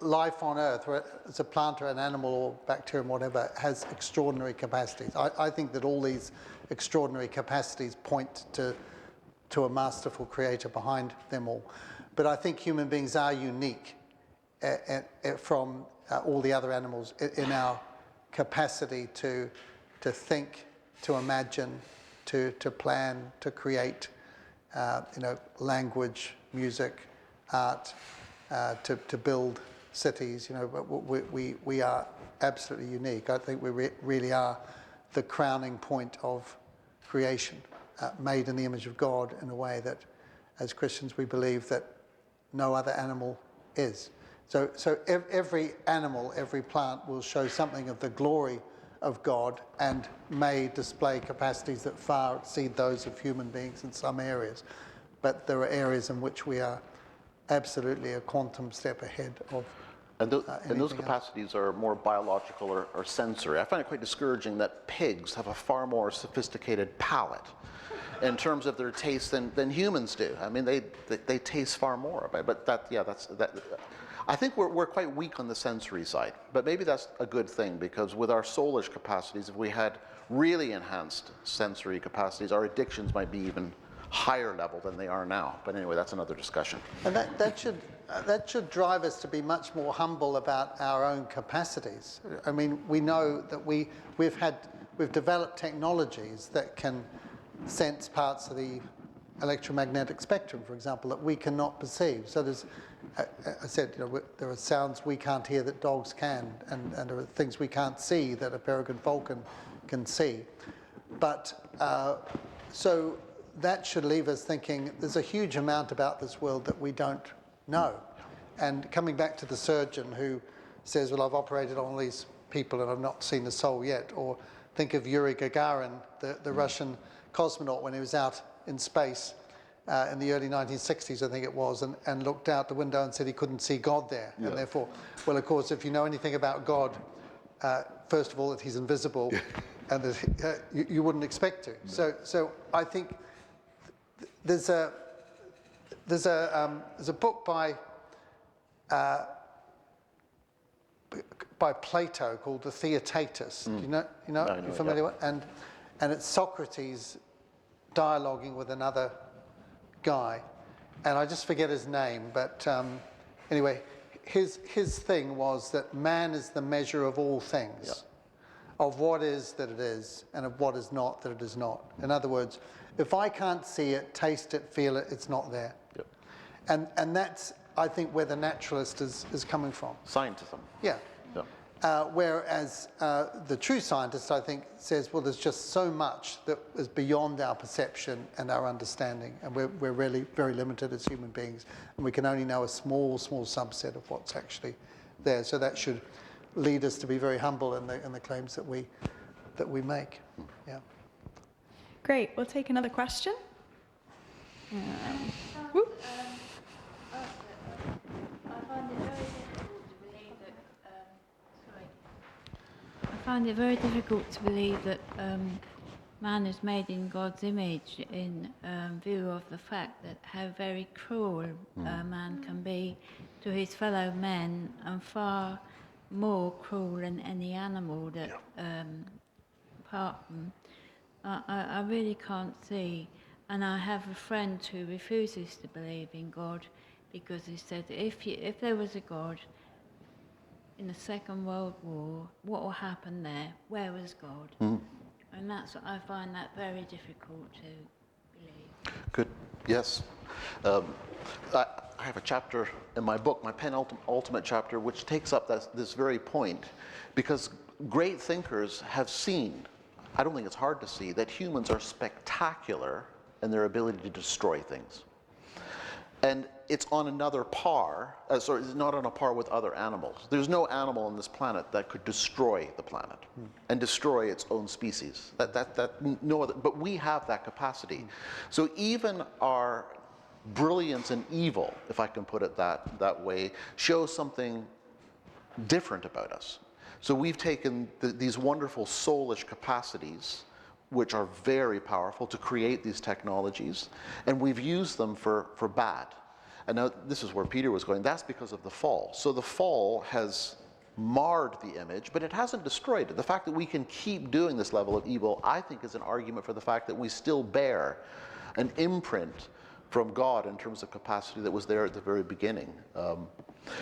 life on Earth, whether it's a plant or an animal or bacterium, whatever, has extraordinary capacities. I think that all these extraordinary capacities point to a masterful creator behind them all. But I think human beings are unique from all the other animals in our capacity to think, to imagine, to plan, to create, language, music, art, to build cities. We are absolutely unique. I think we really are the crowning point of creation, made in the image of God in a way that, as Christians, we believe that no other animal is. So every animal, every plant will show something of the glory of God and may display capacities that far exceed those of human beings in some areas. But there are areas in which we are absolutely a quantum step ahead of and those else. capacities are more biological or sensory. I find it quite discouraging that pigs have a far more sophisticated palate in terms of their taste than humans do. I mean, they taste far more. But that's. I think we're quite weak on the sensory side, but maybe that's a good thing, because with our soulish capacities, if we had really enhanced sensory capacities, our addictions might be even higher level than they are now. But anyway, that's another discussion. And that should drive us to be much more humble about our own capacities. I mean, we know that we've developed technologies that can sense parts of the electromagnetic spectrum, for example, that we cannot perceive. So there's, I said, there are sounds we can't hear that dogs can, and there are things we can't see that a peregrine falcon can see. But so that should leave us thinking there's a huge amount about this world that we don't know. And coming back to the surgeon who says, well, I've operated on all these people and I've not seen a soul yet, or think of Yuri Gagarin, the Russian cosmonaut, when he was out in space in the early 1960s, I think it was, and looked out the window and said he couldn't see God there. Yeah. And therefore, well, of course, if you know anything about God, first of all, that he's invisible, and that you wouldn't expect to. No. So I think there's a book by Plato called The Theaetetus. Do you know? No, you're familiar with? And it's Socrates dialoguing with another guy, and I just forget his name, but anyway, his thing was that man is the measure of all things, of what is that it is, and of what is not that it is not. In other words, if I can't see it, taste it, feel it, it's not there. Yep. And that's, I think, where the naturalist is coming from. Scientism. Yeah. Whereas the true scientist, I think, says, well, there's just so much that is beyond our perception and our understanding, and we're really very limited as human beings, and we can only know a small subset of what's actually there. So that should lead us to be very humble in the claims that we make. Yeah. Great. We'll take another question. I find it very difficult to believe that man is made in God's image in view of the fact that how very cruel man can be to his fellow men, and far more cruel than any animal that apart from. I really can't see, and I have a friend who refuses to believe in God because he said if there was a God in the Second World War, what will happen there? Where was God? And that's what I find that very difficult to believe. Good. Yes. I have a chapter in my book, my penultimate chapter, which takes up this very point, because great thinkers have seen, I don't think it's hard to see, that humans are spectacular in their ability to destroy things. And it's on another par, sorry, it's not on a par with other animals. There's no animal on this planet that could destroy the planet and destroy its own species. No other, but we have that capacity. So even our brilliance and evil, if I can put it that way, shows something different about us. So we've taken these wonderful soulish capacities, which are very powerful, to create these technologies, and we've used them for bad. And now this is where Peter was going. That's because of the fall. So the fall has marred the image, but it hasn't destroyed it. The fact that we can keep doing this level of evil, I think, is an argument for the fact that we still bear an imprint from God in terms of capacity that was there at the very beginning.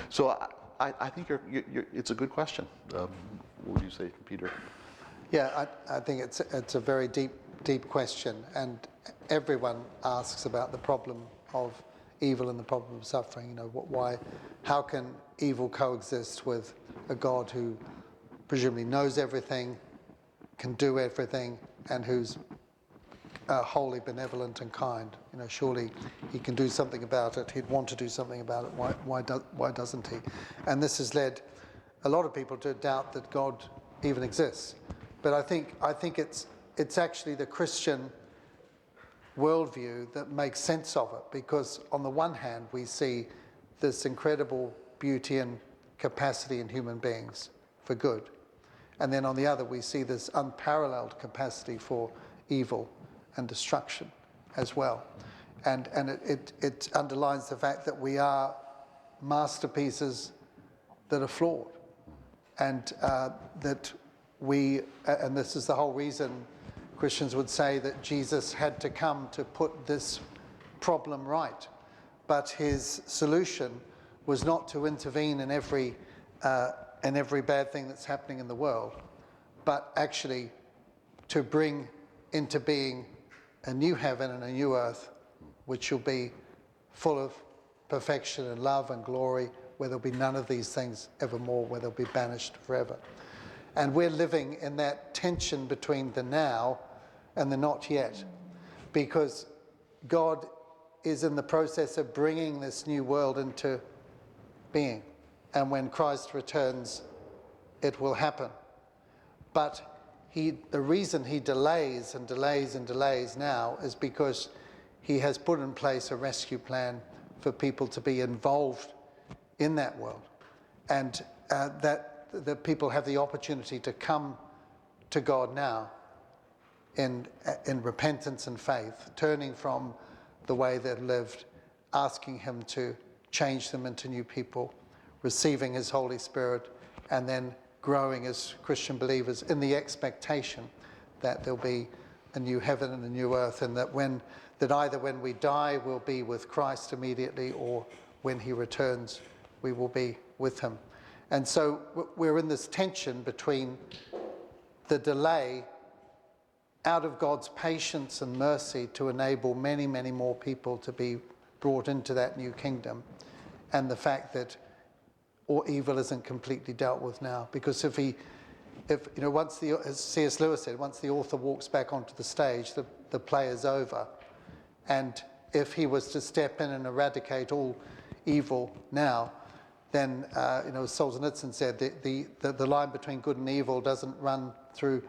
So I think it's a good question. What would you say, Peter? Yeah, I think it's a very deep question, and everyone asks about the problem of evil and the problem of suffering. You know, how can evil coexist with a God who presumably knows everything, can do everything, and who's wholly benevolent and kind? You know, surely he can do something about it. He'd want to do something about it. Why doesn't he? And this has led a lot of people to doubt that God even exists. But I think it's actually the Christian worldview that makes sense of it, because on the one hand we see this incredible beauty and capacity in human beings for good, and then on the other we see this unparalleled capacity for evil and destruction as well, and it underlines the fact that we are masterpieces that are flawed, and that we, and this is the whole reason Christians would say that Jesus had to come to put this problem right. But his solution was not to intervene in every bad thing that's happening in the world, but actually to bring into being a new heaven and a new earth, which will be full of perfection and love and glory, where there'll be none of these things evermore, where they'll be banished forever. And we're living in that tension between the now and the not yet, because God is in the process of bringing this new world into being. And when Christ returns, it will happen. But the reason he delays and delays and delays now is because he has put in place a rescue plan for people to be involved in that world. And that people have the opportunity to come to God now in repentance and faith, turning from the way they've lived, asking him to change them into new people, receiving his Holy Spirit, and then growing as Christian believers in the expectation that there'll be a new heaven and a new earth, and that either when we die we'll be with Christ immediately, or when he returns we will be with him. And so we're in this tension between the delay out of God's patience and mercy to enable many, many more people to be brought into that new kingdom, and the fact that all evil isn't completely dealt with now. Because if once as C.S. Lewis said, once the author walks back onto the stage, the play is over. And if he was to step in and eradicate all evil now, then, as Solzhenitsyn said, the line between good and evil doesn't run through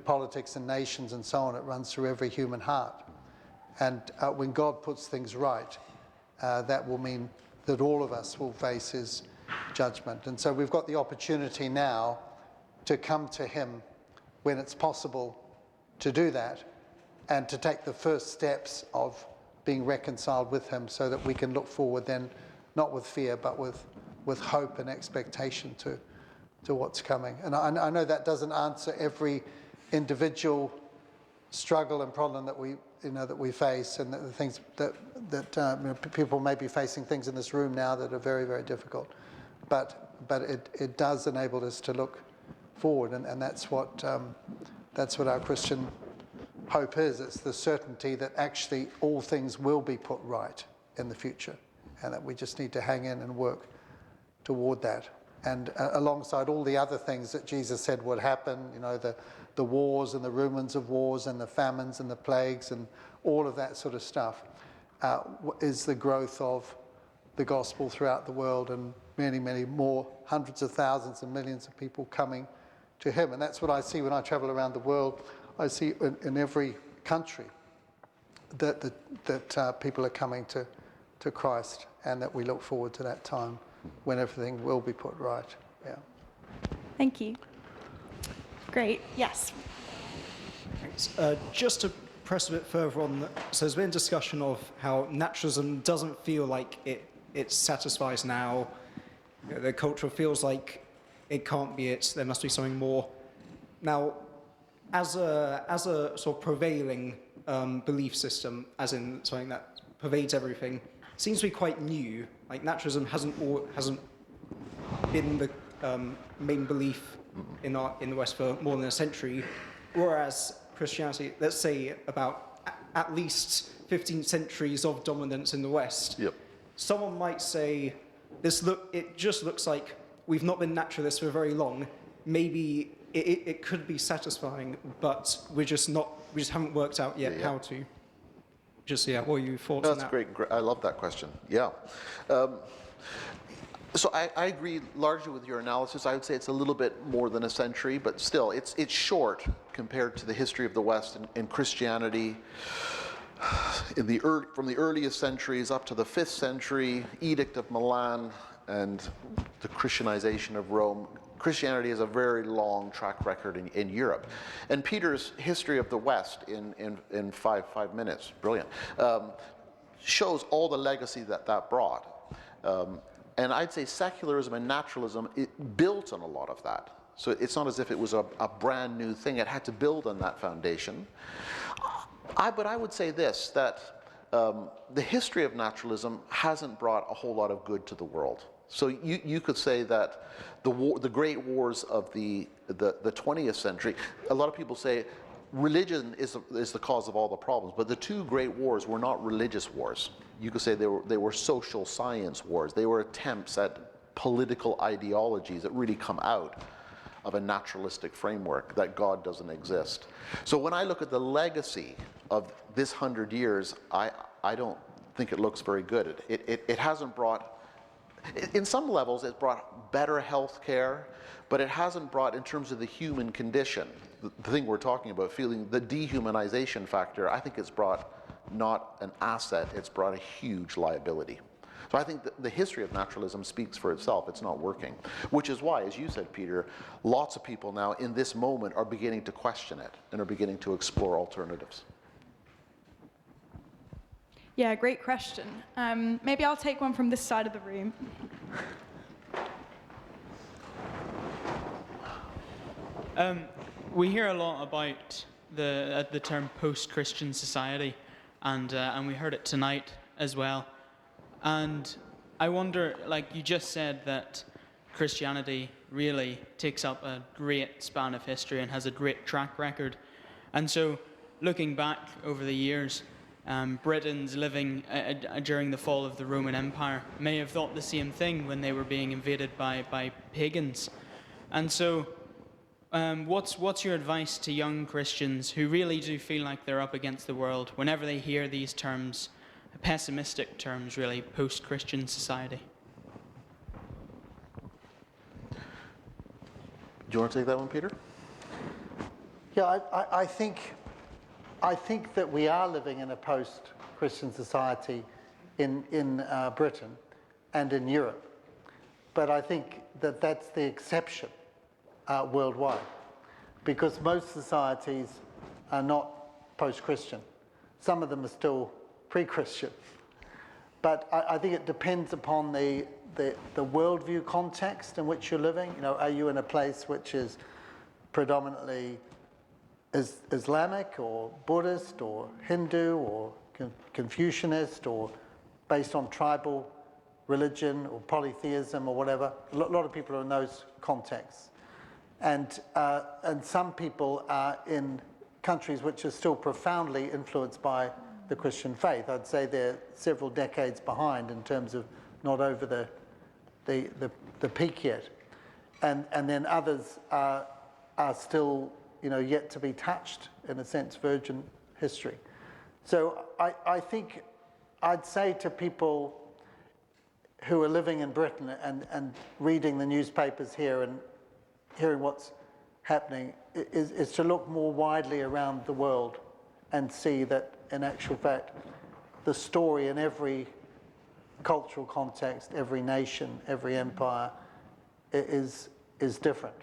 politics and nations and so on. It runs through every human heart. And when God puts things right, that will mean that all of us will face his judgment. And so we've got the opportunity now to come to him when it's possible to do that, and to take the first steps of being reconciled with him, so that we can look forward then, not with fear, but with hope and expectation to what's coming. And I know that doesn't answer every individual struggle and problem that we face, and the things that people may be facing things in this room now that are very, very difficult. But it does enable us to look forward, and that's what our Christian hope is. It's the certainty that actually all things will be put right in the future, and that we just need to hang in and work toward that. And alongside all the other things that Jesus said would happen, the wars and the rumors of wars and the famines and the plagues and all of that sort of stuff, is the growth of the gospel throughout the world, and many, many more, hundreds of thousands and millions of people coming to him. And that's what I see when I travel around the world. I see in every country that people are coming to Christ, and that we look forward to that time when everything will be put right. Yeah. Thank you. Great. Yes. Thanks. Just to press a bit further on, so there's been discussion of how naturalism doesn't feel like it satisfies now. You know, the culture feels like it can't be it. There must be something more. Now, as a sort of prevailing belief system, as in something that pervades everything, seems to be quite new. Like naturalism hasn't been the main belief in the West for more than a century, whereas Christianity, let's say about at least 15 centuries of dominance in the West. Yep. Someone might say, it just looks like we've not been naturalists for very long. Maybe it could be satisfying, but we just haven't worked out yet how to. What are your thoughts on that? That's great. I love that question. Yeah. So I agree largely with your analysis. I would say it's a little bit more than a century, but still, it's short compared to the history of the West and Christianity. From the earliest centuries up to the 5th century, Edict of Milan, and the Christianization of Rome. Christianity has a very long track record in Europe. And Peter's History of the West in five minutes, brilliant, shows all the legacy that brought. And I'd say secularism and naturalism, it built on a lot of that. So it's not as if it was a brand new thing. It had to build on that foundation. But I would say this, that the history of naturalism hasn't brought a whole lot of good to the world. So you could say that the great wars of the 20th century, a lot of people say religion is the cause of all the problems, but the two great wars were not religious wars. You could say they were social science wars. They were attempts at political ideologies that really come out of a naturalistic framework, that God doesn't exist. So when I look at the legacy of this 100 years, I don't think it looks very good. It hasn't brought, in some levels, it's brought better health care, but it hasn't brought, in terms of the human condition, the thing we're talking about, feeling the dehumanization factor, I think it's brought not an asset, it's brought a huge liability. So I think the history of naturalism speaks for itself. It's not working, which is why, as you said, Peter, lots of people now in this moment are beginning to question it and are beginning to explore alternatives. Yeah, great question. Maybe I'll take one from this side of the room. We hear a lot about the term post-Christian society, and we heard it tonight as well. And I wonder, like you just said, that Christianity really takes up a great span of history and has a great track record. And so, looking back over the years, Britons living during the fall of the Roman Empire may have thought the same thing when they were being invaded by pagans. And so, what's your advice to young Christians who really do feel like they're up against the world whenever they hear these terms, pessimistic terms really, post-Christian society? Do you want to take that one, Peter? Yeah, I think that we are living in a post-Christian society in Britain and in Europe. But I think that that's the exception worldwide, because most societies are not post-Christian. Some of them are still pre-Christian. But I think it depends upon the worldview context in which you're living. You know, are you in a place which is predominantly Islamic or Buddhist or Hindu or Confucianist or based on tribal religion or polytheism or whatever? A lot of people are in those contexts. And some people are in countries which are still profoundly influenced by the Christian faith. I'd say they're several decades behind in terms of not over the peak yet. And then others are still, yet to be touched, in a sense, virgin history. So I think I'd say to people who are living in Britain and reading the newspapers here and hearing what's happening is to look more widely around the world and see that, in actual fact, the story in every cultural context, every nation, every empire is different,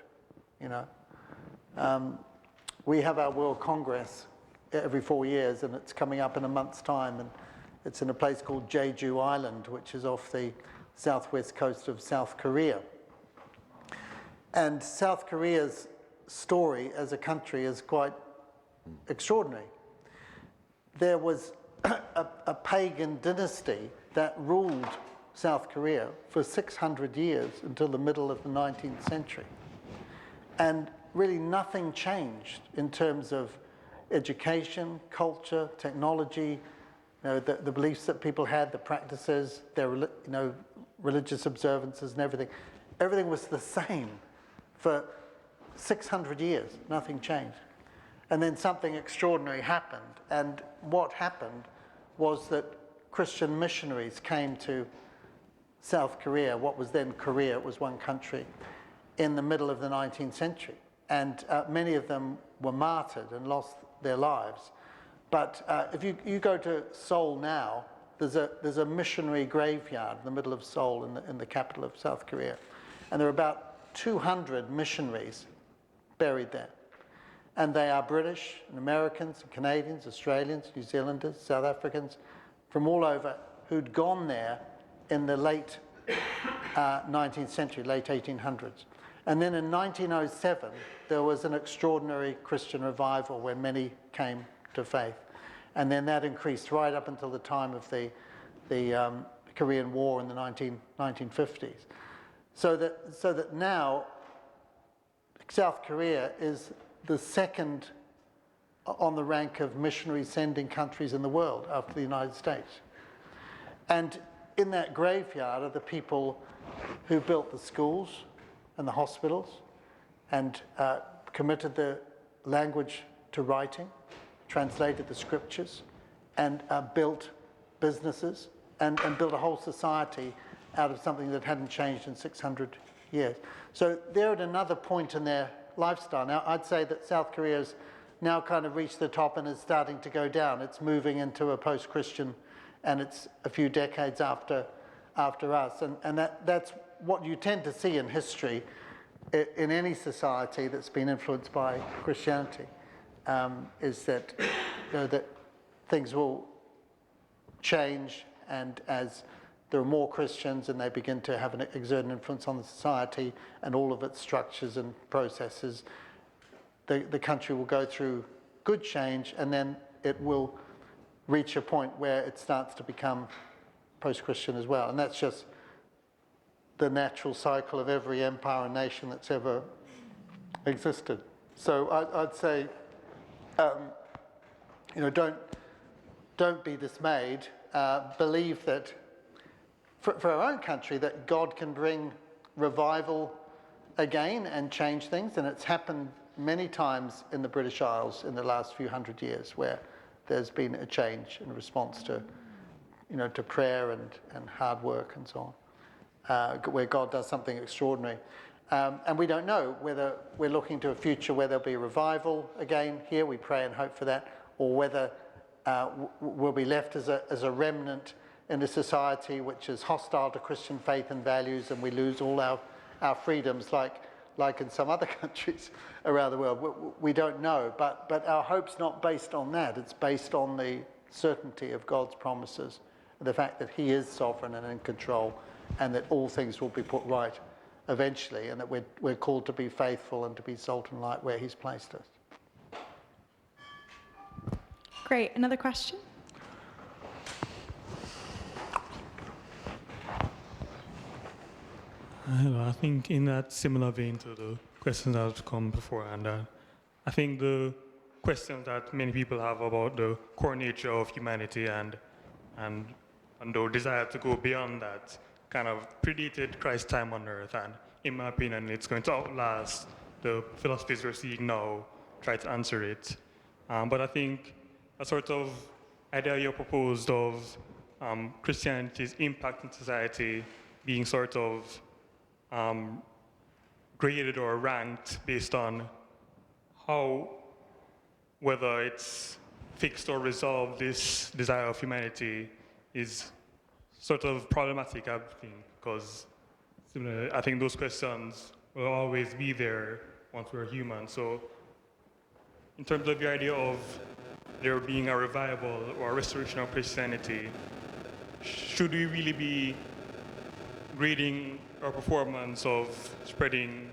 you know. We have our World Congress every 4 years, and it's coming up in a month's time, and it's in a place called Jeju Island, which is off the southwest coast of South Korea. And South Korea's story as a country is quite extraordinary. There was a pagan dynasty that ruled South Korea for 600 years until the middle of the 19th century. And really nothing changed in terms of education, culture, technology, you know, the beliefs that people had, the practices, their religious observances and everything. Everything was the same for 600 years, nothing changed. And then something extraordinary happened, and what happened was that Christian missionaries came to South Korea, what was then Korea, it was one country, in the middle of the 19th century. And many of them were martyred and lost their lives. But if you go to Seoul now, there's a missionary graveyard in the middle of Seoul, in the capital of South Korea. And there are about 200 missionaries buried there. And they are British and Americans and Canadians, Australians, New Zealanders, South Africans, from all over, who'd gone there in the late 19th century, late 1800s. And then in 1907, there was an extraordinary Christian revival when many came to faith. And then that increased right up until the time of the Korean War in the 1950s. So that now South Korea is the second on the rank of missionary sending countries in the world after the United States. And in that graveyard are the people who built the schools and the hospitals and committed the language to writing, translated the scriptures, and built businesses and built a whole society out of something that hadn't changed in 600 years. So they're at another point in their lifestyle. Now, I'd say that South Korea's now kind of reached the top and is starting to go down. It's moving into a post-Christian, and it's a few decades after us. And that's what you tend to see in history in any society that's been influenced by Christianity, is that, that things will change, and as there are more Christians and they begin to have exert an influence on the society and all of its structures and processes, the country will go through good change, and then it will reach a point where it starts to become post-Christian as well. And that's just the natural cycle of every empire and nation that's ever existed. So I'd say, don't be dismayed. Believe that for our own country, that God can bring revival again and change things, and it's happened many times in the British Isles in the last few hundred years, where there's been a change in response to, to prayer and hard work and so on, where God does something extraordinary. And we don't know whether we're looking to a future where there'll be revival again here. We pray and hope for that, or whether we'll be left as a remnant in a society which is hostile to Christian faith and values, and we lose all our freedoms like in some other countries around the world. We don't know, but our hope's not based on that. It's based on the certainty of God's promises, the fact that He is sovereign and in control, and that all things will be put right eventually, and that we're called to be faithful and to be salt and light where He's placed us. Great. Another question? Hello, I think in that similar vein to the questions that have come before, and I think the questions that many people have about the core nature of humanity and the desire to go beyond that kind of predated Christ's time on earth, and in my opinion, it's going to outlast the philosophies we're seeing now, try to answer it. But I think a sort of idea you proposed of Christianity's impact in society being sort of graded or ranked based on whether it's fixed or resolved, this desire of humanity is sort of problematic, I think, because I think those questions will always be there once we're human. So in terms of the idea of there being a revival or a restoration of Christianity, should we really be grading our performance of spreading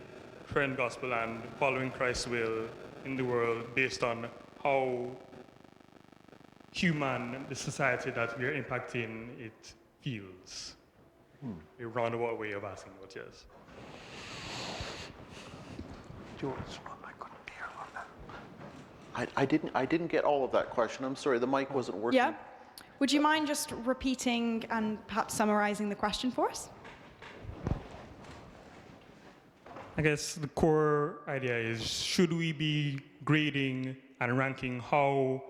trend gospel and following Christ's will in the world based on how human the society that we are impacting it feels? A roundabout way of asking, but yes. George, I couldn't hear on that. I didn't get all of that question. I'm sorry, the mic wasn't working. Yeah. Would you mind just repeating and perhaps summarizing the question for us? I guess the core idea is, should we be grading and ranking how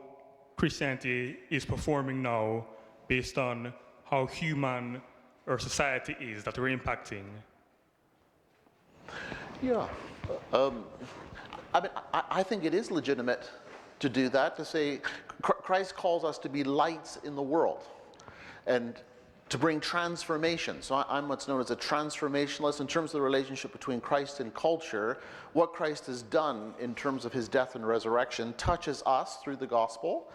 Christianity is performing now based on how human our society is that we're impacting? Yeah. I mean, I think it is legitimate to do that, to say Christ calls us to be lights in the world and to bring transformation. So I'm what's known as a transformationalist in terms of the relationship between Christ and culture. What Christ has done in terms of his death and resurrection touches us through the gospel,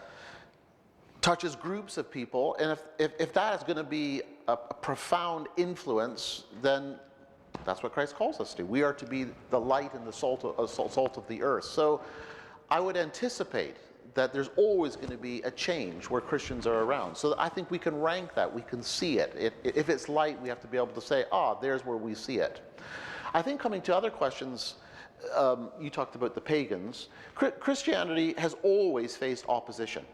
touches groups of people, and if that is going to be a profound influence, then that's what Christ calls us to. We are to be the light and the salt of the earth. So I would anticipate that there's always going to be a change where Christians are around. So I think we can rank that, we can see it. If it's light, we have to be able to say, there's where we see it. I think coming to other questions, you talked about the pagans. Christianity has always faced opposition.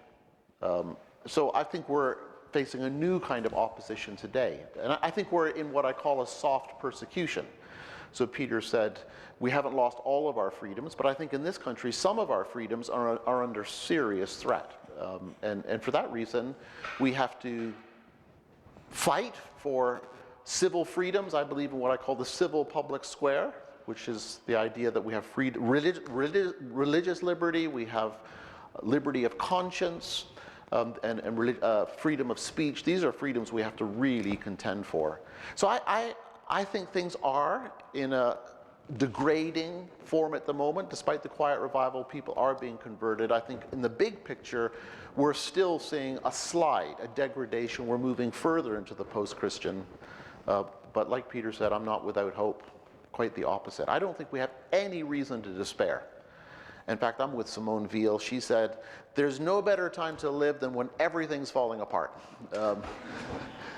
So I think we're facing a new kind of opposition today. And I think we're in what I call a soft persecution. So Peter said, we haven't lost all of our freedoms, but I think in this country, some of our freedoms are under serious threat. And for that reason, we have to fight for civil freedoms. I believe in what I call the civil public square, which is the idea that we have religious liberty, we have liberty of conscience, and freedom of speech. These are freedoms we have to really contend for. So I think things are in a degrading form at the moment. Despite the quiet revival, people are being converted. I think in the big picture, we're still seeing a slide, a degradation. We're moving further into the post-Christian. But like Peter said, I'm not without hope. Quite the opposite. I don't think we have any reason to despair. In fact, I'm with Simone Weil. She said, there's no better time to live than when everything's falling apart.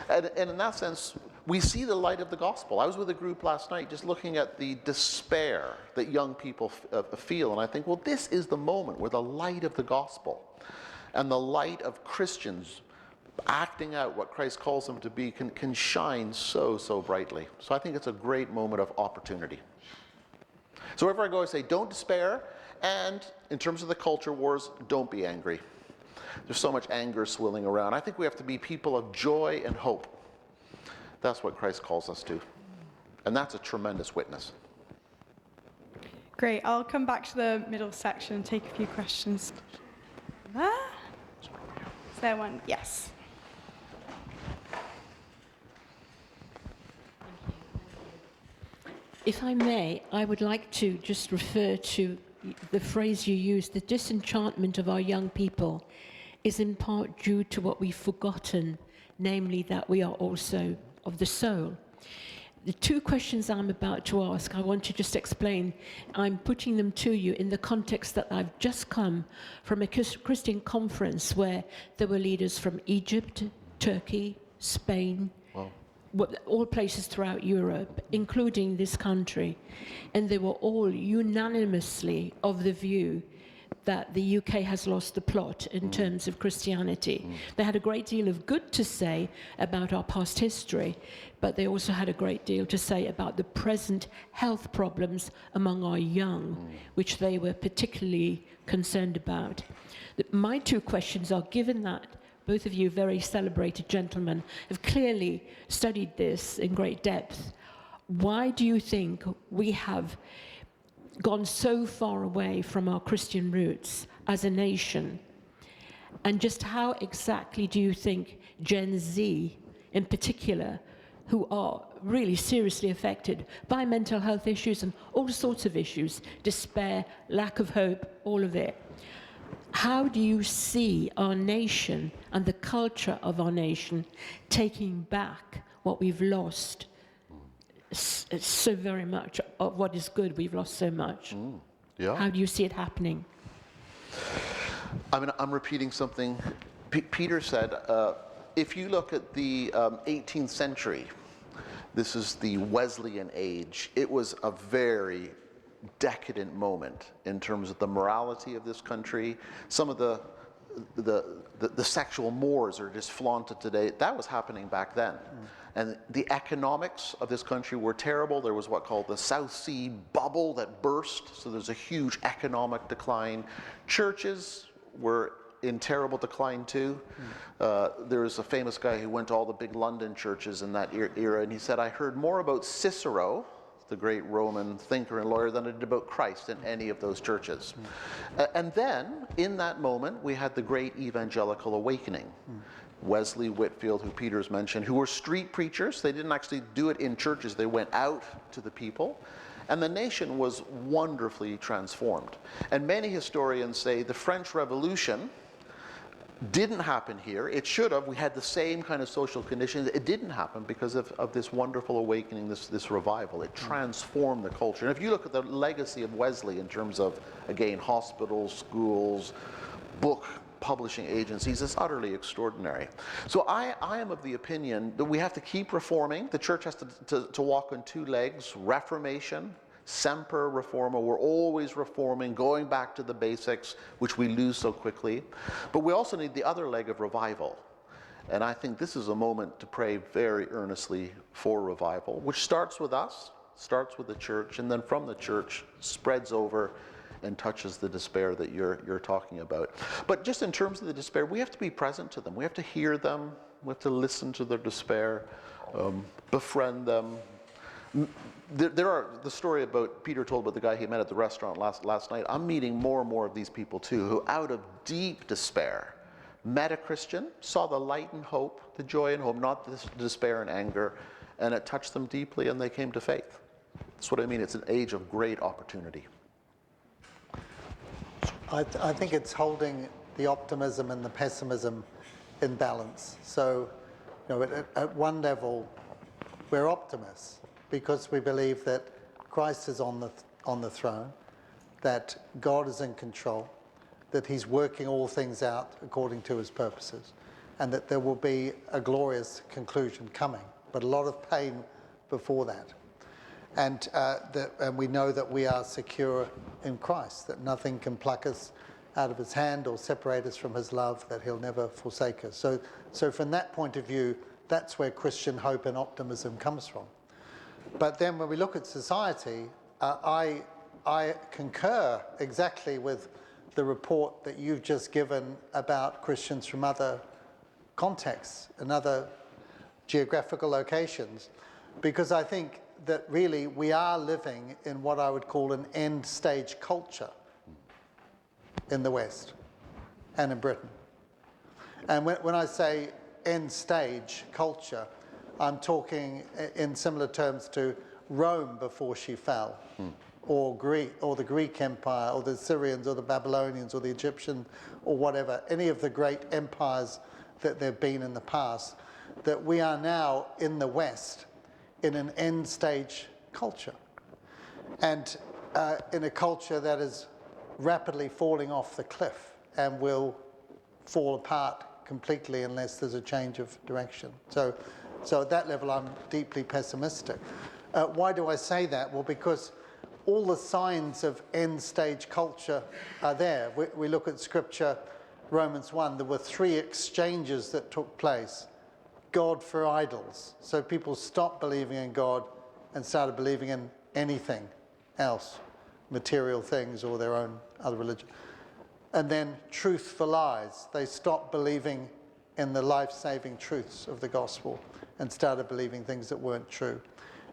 And in that sense, we see the light of the gospel. I was with a group last night just looking at the despair that young people feel. And I think, well, this is the moment where the light of the gospel and the light of Christians acting out what Christ calls them to be can shine so brightly. So I think it's a great moment of opportunity. So wherever I go, I say, don't despair. And in terms of the culture wars, don't be angry. There's so much anger swirling around. I think we have to be people of joy and hope. That's what Christ calls us to. And that's a tremendous witness. Great. I'll come back to the middle section and take a few questions. There? Is there one? Yes. If I may, I would like to just refer to the phrase you used, the disenchantment of our young people is in part due to what we've forgotten, namely that we are also of the soul. The two questions I'm about to ask, I want to just explain. I'm putting them to you in the context that I've just come from a Christian conference where there were leaders from Egypt, Turkey, Spain, all places throughout Europe, including this country. And they were all unanimously of the view that the UK has lost the plot in terms of Christianity. They had a great deal of good to say about our past history, but they also had a great deal to say about the present health problems among our young, which they were particularly concerned about. My two questions are, given that both of you very celebrated gentlemen, have clearly studied this in great depth. Why do you think we have gone so far away from our Christian roots as a nation? And just how exactly do you think Gen Z, in particular, who are really seriously affected by mental health issues and all sorts of issues, despair, lack of hope, all of it, how do you see our nation and the culture of our nation taking back what we've lost so very much? Of what is good, we've lost so much. Yeah. How do you see it happening? I mean, I'm repeating something Peter said. If you look at the 18th century, this is the Wesleyan age, it was a very decadent moment in terms of the morality of this country. Some of the sexual mores are just flaunted today. That was happening back then. And the economics of this country were terrible. There was what called the South Sea bubble that burst, so there's a huge economic decline. Churches were in terrible decline too. There was a famous guy who went to all the big London churches in that era, and he said, I heard more about Cicero, the great Roman thinker and lawyer, than I did about Christ in any of those churches. And then, in that moment, we had the great evangelical awakening. Wesley, Whitefield, who Peter's mentioned, who were street preachers. They didn't actually do it in churches. They went out to the people. And the nation was wonderfully transformed. And many historians say the French Revolution didn't happen here. It should have. We had the same kind of social conditions. It didn't happen because of this wonderful awakening, this revival. It transformed the culture. And if you look at the legacy of Wesley in terms of, again, hospitals, schools, book publishing agencies, it's utterly extraordinary. So I am of the opinion that we have to keep reforming. The church has to walk on two legs: reformation, semper reforma. We're always reforming, going back to the basics, which we lose so quickly. But we also need the other leg of revival. And I think this is a moment to pray very earnestly for revival, which starts with us, starts with the church, and then from the church spreads over and touches the despair that you're talking about. But just in terms of the despair, we have to be present to them. We have to hear them. We have to listen to their despair, befriend them. There are the story about Peter told about the guy he met at the restaurant last night. I'm meeting more and more of these people too, who out of deep despair met a Christian, saw the light and hope, the joy and hope, not the despair and anger, and it touched them deeply and they came to faith. That's what I mean. It's an age of great opportunity. I think it's holding the optimism and the pessimism in balance. So, at one level, we're optimists because we believe that Christ is on the throne, that God is in control, that he's working all things out according to his purposes, and that there will be a glorious conclusion coming, but a lot of pain before that. And we know that we are secure in Christ, that nothing can pluck us out of his hand or separate us from his love, that he'll never forsake us. So from that point of view, that's where Christian hope and optimism comes from. But then when we look at society, I concur exactly with the report that you've just given about Christians from other contexts and other geographical locations, because I think that really we are living in what I would call an end stage culture in the West and in Britain. And when I say end stage culture, I'm talking in similar terms to Rome before she fell, or the Greek Empire, or the Syrians, or the Babylonians, or the Egyptians, or whatever, any of the great empires that there have been in the past, that we are now in the West in an end stage culture, and in a culture that is rapidly falling off the cliff and will fall apart completely unless there's a change of direction. So at that level, I'm deeply pessimistic. Why do I say that? Well, because all the signs of end stage culture are there. We look at Scripture, Romans 1, there were 3 exchanges that took place. God for idols. So people stopped believing in God and started believing in anything else, material things or their own other religion. And then truth for lies. They stopped believing in the life-saving truths of the gospel and started believing things that weren't true.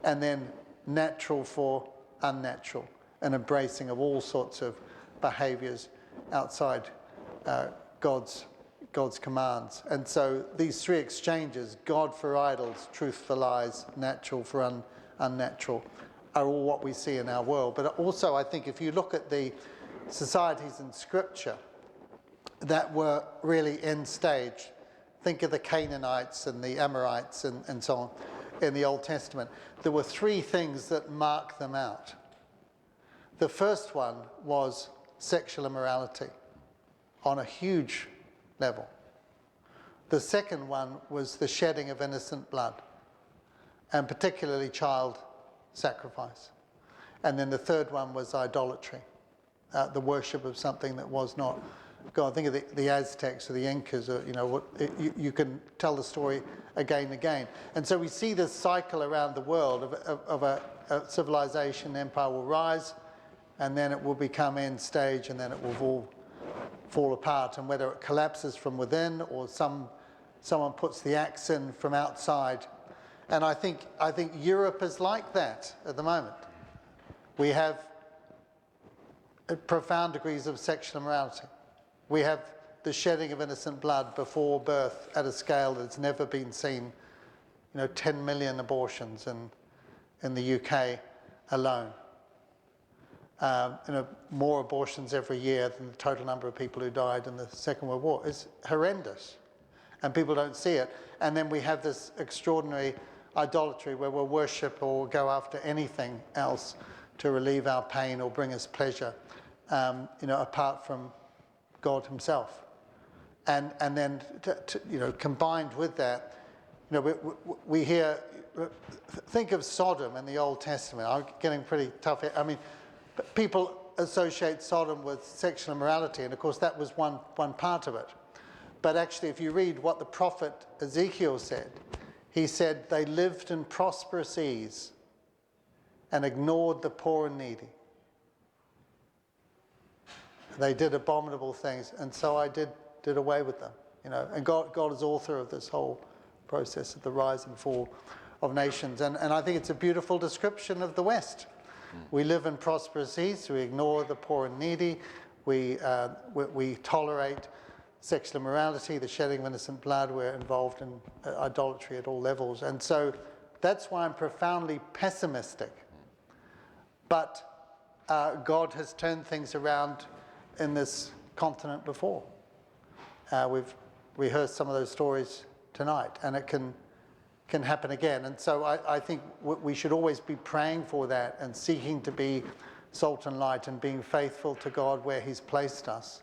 And then natural for unnatural, an embracing of all sorts of behaviours outside God's commands. And so these three exchanges, God for idols, truth for lies, natural for unnatural, are all what we see in our world. But also I think if you look at the societies in Scripture that were really end stage, think of the Canaanites and the Amorites and so on in the Old Testament, there were three things that mark them out. The first one was sexual immorality on a huge level. The second one was the shedding of innocent blood, and particularly child sacrifice. And then the third one was idolatry, the worship of something that was not God. Think of the Aztecs or the Incas, or, you can tell the story again and again. And so we see this cycle around the world of a civilization, empire will rise, and then it will become end stage, and then it will fall apart. And whether it collapses from within or someone puts the axe in from outside. And I think Europe is like that at the moment. We have profound degrees of sexual immorality. We have the shedding of innocent blood before birth at a scale that's never been seen. 10 million abortions in the UK alone. More abortions every year than the total number of people who died in the Second World War. It's horrendous, and people don't see it. And then we have this extraordinary idolatry where we'll worship or go after anything else to relieve our pain or bring us pleasure, apart from God himself. And then combined with that, we hear, think of Sodom in the Old Testament. I'm getting pretty tough here. I mean, people associate Sodom with sexual immorality, and of course that was one part of it. But actually, if you read what the prophet Ezekiel said, he said they lived in prosperous ease and ignored the poor and needy. They did abominable things, and so I did away with them. And God is author of this whole process of the rise and fall of nations. And I think it's a beautiful description of the West. We live in prosperous ease, we ignore the poor and needy, we tolerate sexual immorality, the shedding of innocent blood, we're involved in idolatry at all levels. And so that's why I'm profoundly pessimistic. But God has turned things around in this continent before. We've rehearsed some of those stories tonight, and it can happen again. And so I think we should always be praying for that and seeking to be salt and light and being faithful to God where he's placed us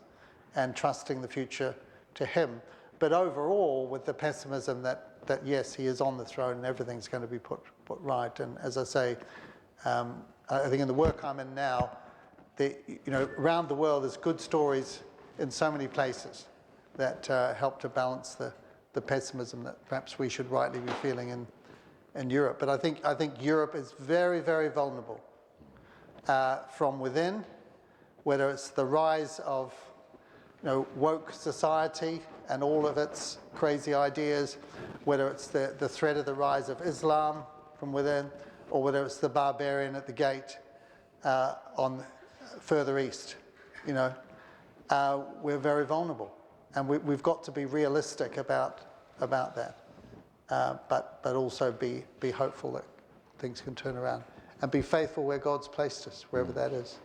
and trusting the future to him. But overall, with the pessimism that yes, he is on the throne and everything's going to be put right. And as I say, I think in the work I'm in now, around the world there's good stories in so many places that help to balance the pessimism that perhaps we should rightly be feeling in Europe. But I think Europe is very, very vulnerable from within, whether it's the rise of woke society and all of its crazy ideas, whether it's the threat of the rise of Islam from within, or whether it's the barbarian at the gate on further east. We're very vulnerable, and we've got to be realistic about that, but also be hopeful that things can turn around, and be faithful where God's placed us, wherever that is.